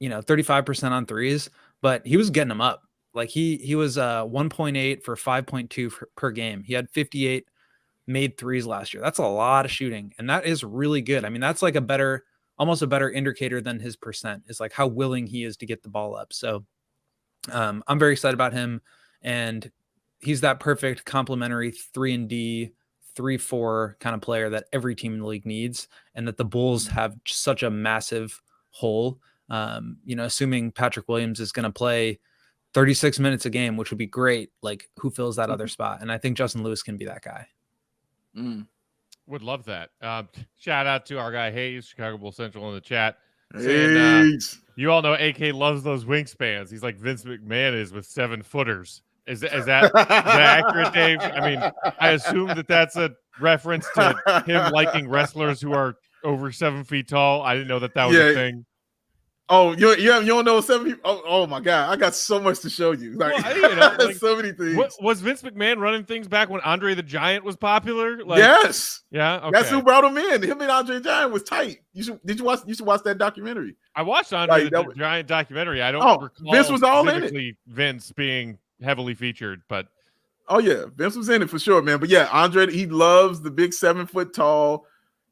35% on 3s, but he was getting them up. Like he was 1.8 for 5.2 per game. He had 58 made 3s last year. That's a lot of shooting, and that is really good. I mean, that's like almost a better indicator than his percent, is like how willing he is to get the ball up. So I'm very excited about him, and he's that perfect complementary 3-and-D, 3-4 kind of player that every team in the league needs, and that the Bulls have such a massive hole. Assuming Patrick Williams is going to play 36 minutes a game, which would be great. Like, who fills that other spot? And I think Justin Lewis can be that guy. Would love that. Shout out to our guy Hayes, Chicago Bulls Central, in the chat. saying you all know AK loves those wingspans. He's like Vince McMahon is with 7-footers. Is that accurate, Dave? I mean, I assume that's a reference to him liking wrestlers who are over 7 feet tall. I didn't know that was a thing. Oh, you don't know 7 feet? Oh my God, I got so much to show you. Like, like so many things. Was Vince McMahon running things back when Andre the Giant was popular? Like, yes. Yeah. Okay. That's who brought him in. Him and Andre the Giant was tight. You should watch that documentary. I watched Andre the Giant documentary. I don't recall Vince was all in it. Vince being heavily featured, but oh yeah, Vince was in it for sure, man. But yeah, Andre, he loves the big 7 foot tall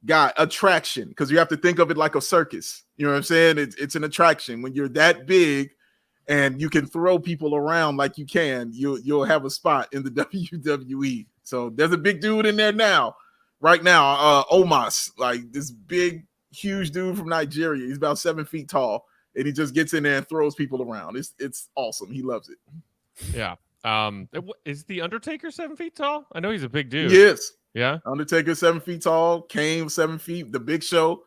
guy. Attraction, because you have to think of it like a circus. You know what I'm saying? It's an attraction when you're that big and you can throw people around like you can. You'll have a spot in the WWE. So there's a big dude in there now, right now. Omos, like this big, huge dude from Nigeria. He's about 7 feet tall, and he just gets in there and throws people around. It's awesome. He loves it. Yeah. Is the Undertaker 7 feet tall? I know he's a big dude. Yes. Yeah. Undertaker 7 feet tall. Kane 7 feet. The Big Show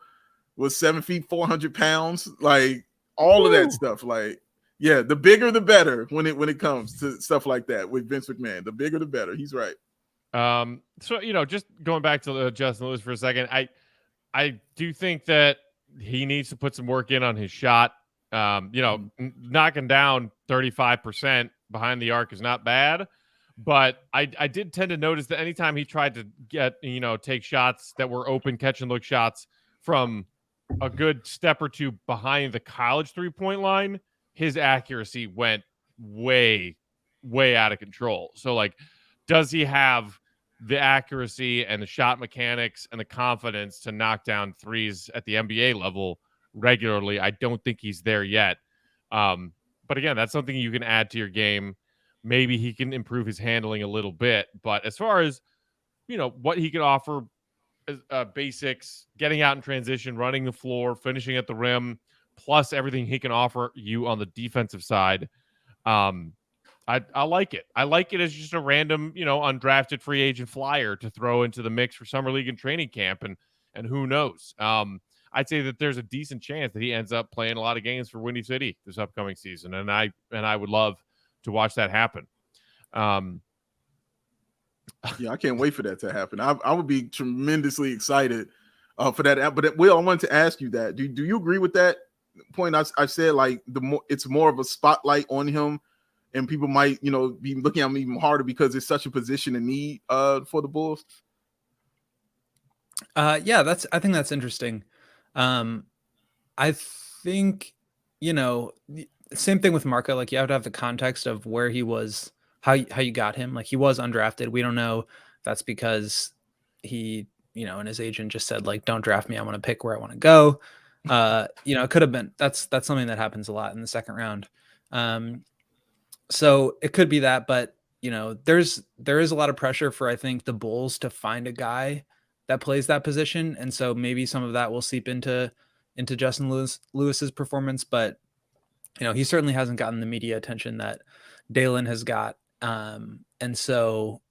was 7 feet 400 pounds. Like all of that stuff. Like, yeah, the bigger the better when it comes to stuff like that with Vince McMahon. The bigger the better. He's right. So just going back to Justin Lewis for a second, I do think that he needs to put some work in on his shot. Knocking down 35% behind the arc is not bad, but I did tend to notice that anytime he tried to get, take shots that were open catch and look shots from a good step or two behind the college 3-point line, his accuracy went way, way out of control. So like, does he have the accuracy and the shot mechanics and the confidence to knock down threes at the NBA level regularly? I don't think he's there yet. But again, that's something you can add to your game. Maybe he can improve his handling a little bit. But as far as, what he can offer, basics, getting out in transition, running the floor, finishing at the rim, plus everything he can offer you on the defensive side, I like it. I like it as just a random, undrafted free agent flyer to throw into the mix for summer league and training camp. And who knows? I'd say that there's a decent chance that he ends up playing a lot of games for Windy City this upcoming season. And I would love to watch that happen. Yeah, I can't wait for that to happen. I would be tremendously excited for that. But Will, I wanted to ask you that. Do you agree with that point? I said like it's more of a spotlight on him, and people might be looking at him even harder because it's such a position in need for the Bulls. Yeah, I think that's interesting. I think same thing with Marko. Like you have to have the context of where he was, how you got him. Like he was undrafted. We don't know if that's because he, and his agent just said like, don't draft me. I want to pick where I want to go. It could have been, that's something that happens a lot in the second round. So it could be that, but there is a lot of pressure for, I think, the Bulls to find a guy that plays that position. And so maybe some of that will seep into Justin Lewis's performance, but he certainly hasn't gotten the media attention that Dalen has got. And so,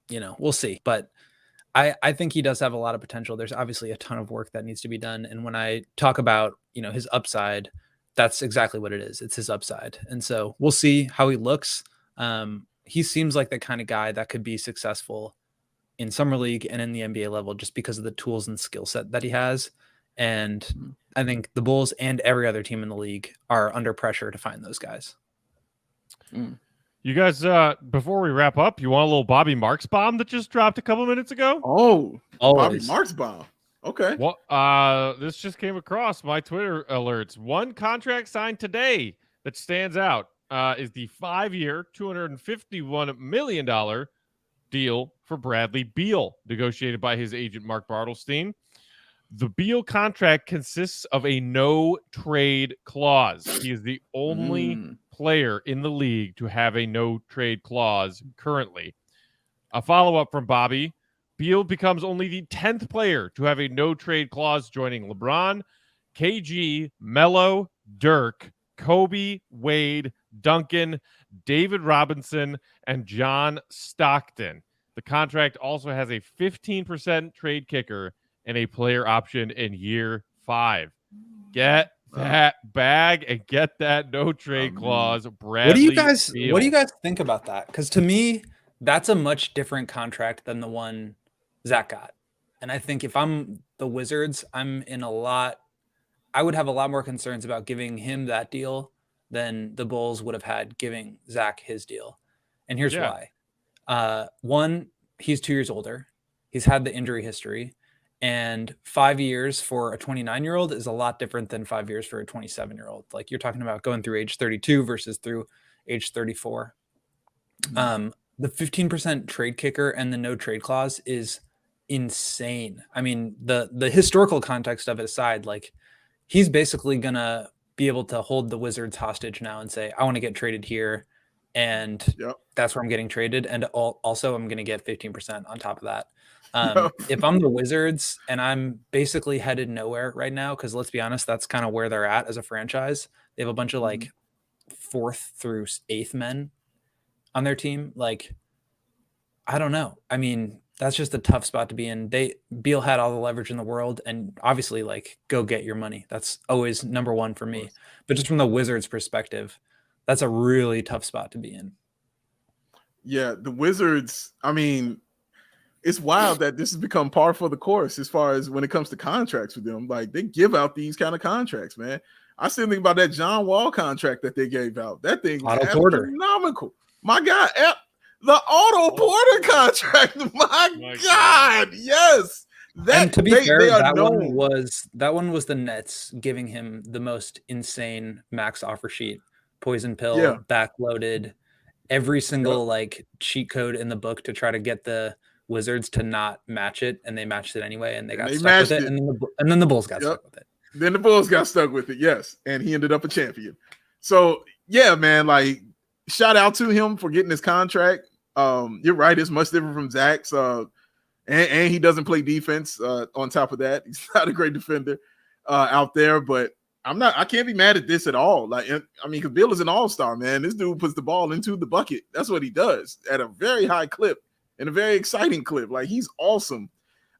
we'll see, but I think he does have a lot of potential. There's obviously a ton of work that needs to be done. And when I talk about, his upside, that's exactly what it is. It's his upside. And so we'll see how he looks. He seems like the kind of guy that could be successful in summer league and in the NBA level, just because of the tools and skill set that he has. And I think the Bulls and every other team in the league are under pressure to find those guys. You guys, before we wrap up, you want a little Bobby Marks bomb that just dropped a couple minutes ago? Oh, Bobby Marks bomb. Okay. Well, this just came across my Twitter alerts. One contract signed today that stands out is the 5-year, $251 million deal for Bradley Beal, negotiated by his agent Mark Bartelstein. The Beal contract consists of a no-trade clause. He is the only player in the league to have a no-trade clause currently. A follow-up from Bobby. Beal becomes only the 10th player to have a no-trade clause, joining LeBron, KG, Melo, Dirk, Kobe, Wade, Duncan, David Robinson, and John Stockton. The contract also has a 15% trade kicker and a player option in year 5. Get that bag and get that no trade clause. Bradley what do you Beal. guys think about that? Because to me, that's a much different contract than the one Zach got. And I think if I'm the Wizards, I would have a lot more concerns about giving him that deal than the Bulls would have had giving Zach his deal. And here's why. One, he's 2 years older. He's had the injury history. And 5 years for a 29-year-old is a lot different than 5 years for a 27-year-old. Like you're talking about going through age 32 versus through age 34. The 15% trade kicker and the no trade clause is insane. I mean, the historical context of it aside, like he's basically gonna be able to hold the Wizards hostage now and say, I want to get traded here, and that's where I'm getting traded, and also I'm gonna get 15% on top of that. If I'm the Wizards and I'm basically headed nowhere right now, because let's be honest, that's kind of where they're at as a franchise. They have a bunch of like 4th through 8th men on their team. Like, I don't know. I mean, that's just a tough spot to be in. Beal had all the leverage in the world, and obviously, like, go get your money. That's always number one for me. But just from the Wizards' perspective, that's a really tough spot to be in. Yeah, the Wizards, I mean, it's wild that this has become par for the course as far as when it comes to contracts with them. Like, they give out these kind of contracts, man. I still think about that John Wall contract that they gave out. That thing was astronomical. My God, the Otto Porter contract. My God, yes. And to be fair, that one was the Nets giving him the most insane max offer sheet, poison pill, backloaded, every single like cheat code in the book to try to get the Wizards to not match it, and they matched it anyway, and they got stuck with it. And then the Bulls got stuck with it. Then the Bulls got stuck with it, yes, and he ended up a champion. So yeah, man, like shout out to him for getting his contract. You're right, it's much different from Zach's, and he doesn't play defense. On top of that, he's not a great defender out there, but I can't be mad at this at all. Like, I mean, because Bill is an all-star, man. This dude puts the ball into the bucket. That's what he does at a very high clip and a very exciting clip. Like, he's awesome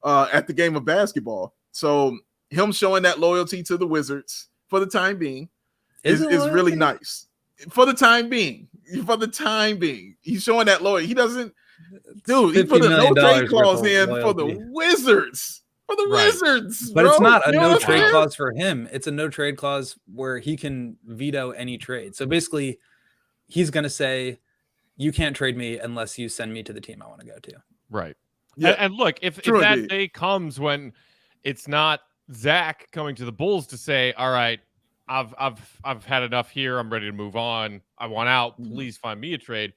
at the game of basketball. So him showing that loyalty to the Wizards for the time being is really nice. For the time being, he's showing that loyalty. He doesn't, dude. He put a no trade clause in for the Wizards. For the Wizards, but it's not a no trade clause for him. It's a no trade clause where he can veto any trade. So basically, he's going to say, "You can't trade me unless you send me to the team I want to go to." Right. Yeah. And look, if that day comes when it's not Zach coming to the Bulls to say, "All right, I've had enough here. I'm ready to move on. I want out. Please find me a trade."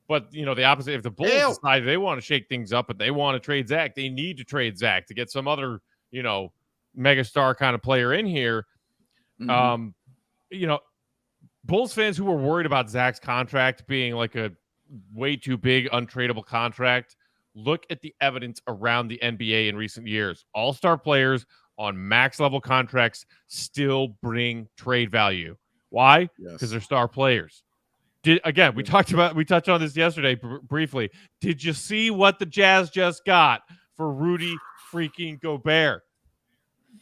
But, you know, the opposite, if the Bulls decide they want to shake things up and they want to trade Zach, they need to trade Zach to get some other, you know, megastar kind of player in here. You know, Bulls fans who were worried about Zach's contract being like a way too big, untradeable contract, look at the evidence around the NBA in recent years. All-star players on max level contracts still bring trade value. Why? Because they're star players. We touched on this yesterday briefly. Did you see what the Jazz just got for Rudy freaking Gobert?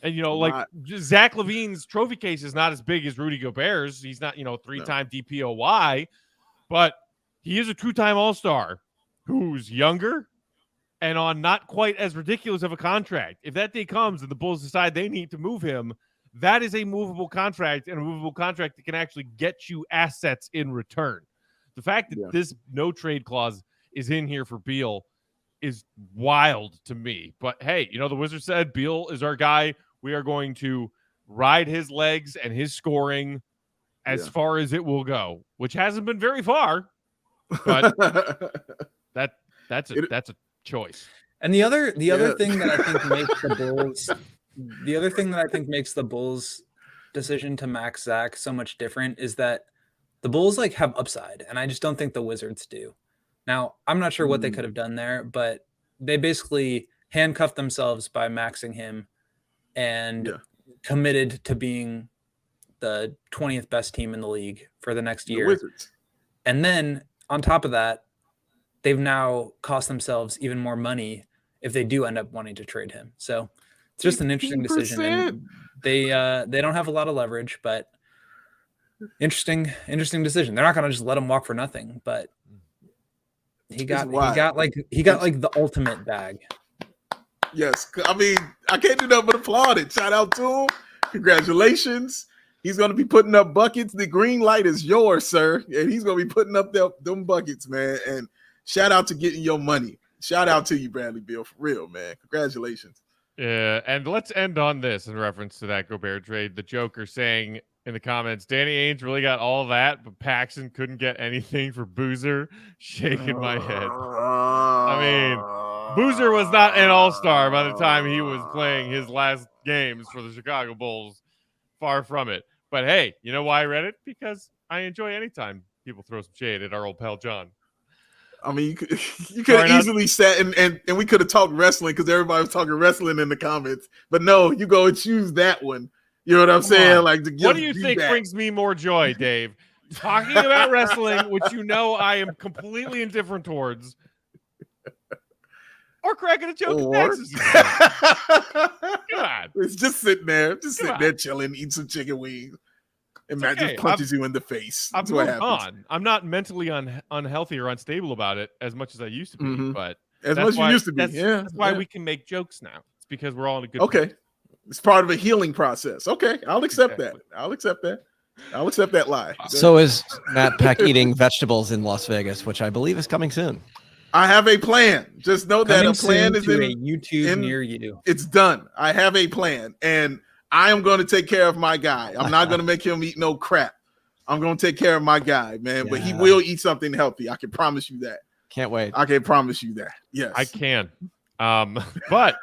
And, you know, like Zach LaVine's trophy case is not as big as Rudy Gobert's. He's not, you know, 3-time DPOY, but he is a 2-time All-Star who's younger and on not quite as ridiculous of a contract. If that day comes and the Bulls decide they need to move him, that is a movable contract, and a movable contract that can actually get you assets in return. The fact that this no trade clause is in here for Beal is wild to me. But hey, you know, the Wizards said Beal is our guy. We are going to ride his legs and his scoring as far as it will go, which hasn't been very far, but that's a choice. And the other thing that I think makes the Bulls the other thing that I think makes the Bulls decision to max Zach so much different is that the Bulls like have upside, and I just don't think the Wizards do. Now, I'm not sure what they could have done there, but they basically handcuffed themselves by maxing him and committed to being the 20th best team in the league for the next year. Wizards. And then on top of that, they've now cost themselves even more money if they do end up wanting to trade him. So it's just an interesting decision. And They don't have a lot of leverage, but interesting decision. They're not going to just let him walk for nothing, but he got like the ultimate bag. Yes, I mean, I can't do nothing but applaud it. Shout out to him. Congratulations. He's going to be putting up buckets. The green light is yours, sir. And he's going to be putting up them buckets, man. And shout out to getting your money. Shout out to you, Bradley Beal, for real, man. Congratulations. Yeah, and let's end on this in reference to that Gobert trade. The Joker saying in the comments, Danny Ainge really got all that, but Paxson couldn't get anything for Boozer. Shaking my head. I mean, Boozer was not an all-star by the time he was playing his last games for the Chicago Bulls. Far from it. But hey, you know why I read it? Because I enjoy anytime people throw some shade at our old pal John. I mean, you could have easily sat and we could have talked wrestling because everybody was talking wrestling in the comments. But no, you go and choose that one. You know what I'm saying? Like, what do you think brings me more joy, Dave? Talking about wrestling, which you know I am completely indifferent towards, or cracking a joke at Texas. Come on. It's just sitting there, chilling, eating some chicken wings. And Matt just punches you in the face. That's what happens. I'm not mentally unhealthy or unstable about it as much as I used to be, but as much as you used to be. That's why we can make jokes now. It's because we're all in a good place. Place. It's part of a healing process. Okay, I'll accept that. I'll accept that lie. So is Matt Peck eating vegetables in Las Vegas, which I believe is coming soon. I have a plan. Just know that a plan is in YouTube near you. It's done. I have a plan, and I am going to take care of my guy. I'm not going to make him eat no crap. I'm going to take care of my guy, man. Yeah. But he will eat something healthy. I can promise you that. Can't wait. I can promise you that. Yes, I can. But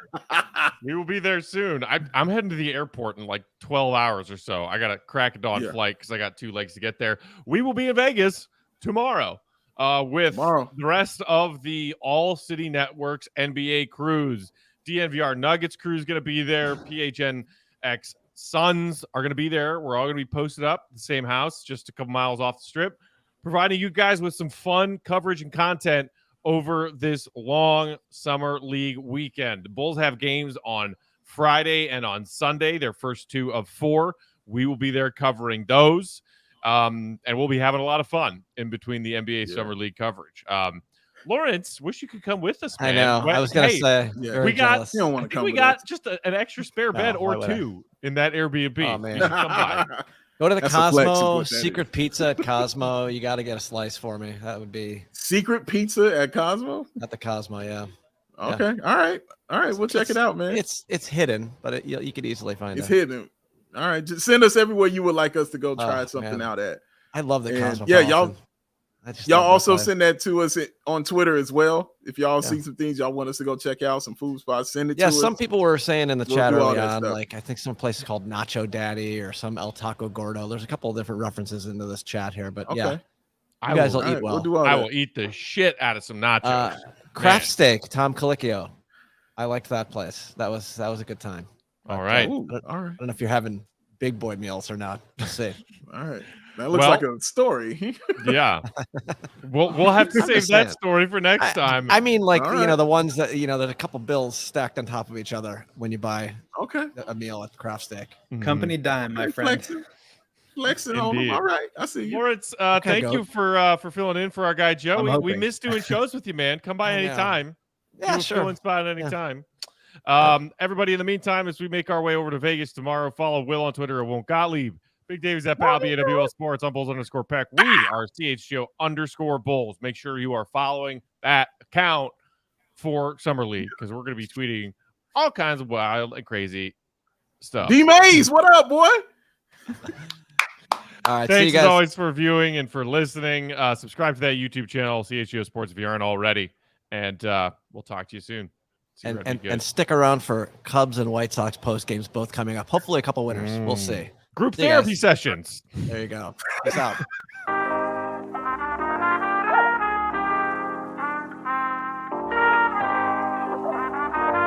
we will be there soon. I'm heading to the airport in like 12 hours or so. I got a crack of dawn flight because I got 2 legs to get there. We will be in Vegas tomorrow. With the rest of the All City Networks NBA crews. DNVR Nuggets crew is going to be there. PHNX Suns are going to be there. We're all going to be posted up the same house, just a couple miles off the strip, providing you guys with some fun coverage and content over this long summer league weekend. The Bulls have games on Friday and on Sunday, their first 2 of 4. We will be there covering those. And we'll be having a lot of fun in between the NBA Summer League coverage. Lawrence, wish you could come with us, man. I know. I was going to say, we got, you don't want to come. We got just an extra spare bed or 2 in that Airbnb. Oh, man. Come by. Go to the Cosmo, secret pizza at Cosmo. You got to get a slice for me. That would be secret pizza at Cosmo. At the Cosmo, yeah. Okay. Yeah. All right. We'll check it out, man. It's hidden, but you could easily find it. It's hidden. All right, just send us everywhere you would like us to go try something out at. I love the Cosmo. Yeah, y'all also send that to us on Twitter as well. If y'all see some things y'all want us to go check out, some food spots, send it to us. Yeah, some people were saying in the chat early on, like I think some place is called Nacho Daddy or some El Taco Gordo. There's a couple of different references into this chat here, but you guys will eat well. I will eat the shit out of some nachos. Craft Steak, Tom Colicchio. I liked that place. That was a good time. All right. I don't know if you're having big boy meals or not. We'll see. All right. That looks like a story. Yeah. We'll have to save that story for next time. I mean, like, the ones that, there's a couple bills stacked on top of each other when you buy a meal at the Craft Steak. Company dime, my friend. Flexing on them. All right. I see you. Lawrence, thank you for filling in for our guy, Joe. We missed doing shows with you, man. Come by anytime. Yeah, sure. Filling spot at any time. Everybody, in the meantime, as we make our way over to Vegas tomorrow, follow Will on Twitter at Won't Gottlieb. Big Dave is at PalBWL Sports on Bulls_Peck. We are CHGO_Bulls. Make sure you are following that account for Summer League because we're going to be tweeting all kinds of wild and crazy stuff. D Mays, what up, boy? All right, thanks as always for viewing and for listening. Subscribe to that YouTube channel, CHGO Sports, if you aren't already. And we'll talk to you soon. And stick around for Cubs and White Sox post games both coming up. Hopefully a couple winners. We'll see. Group therapy sessions. There you go. Peace out.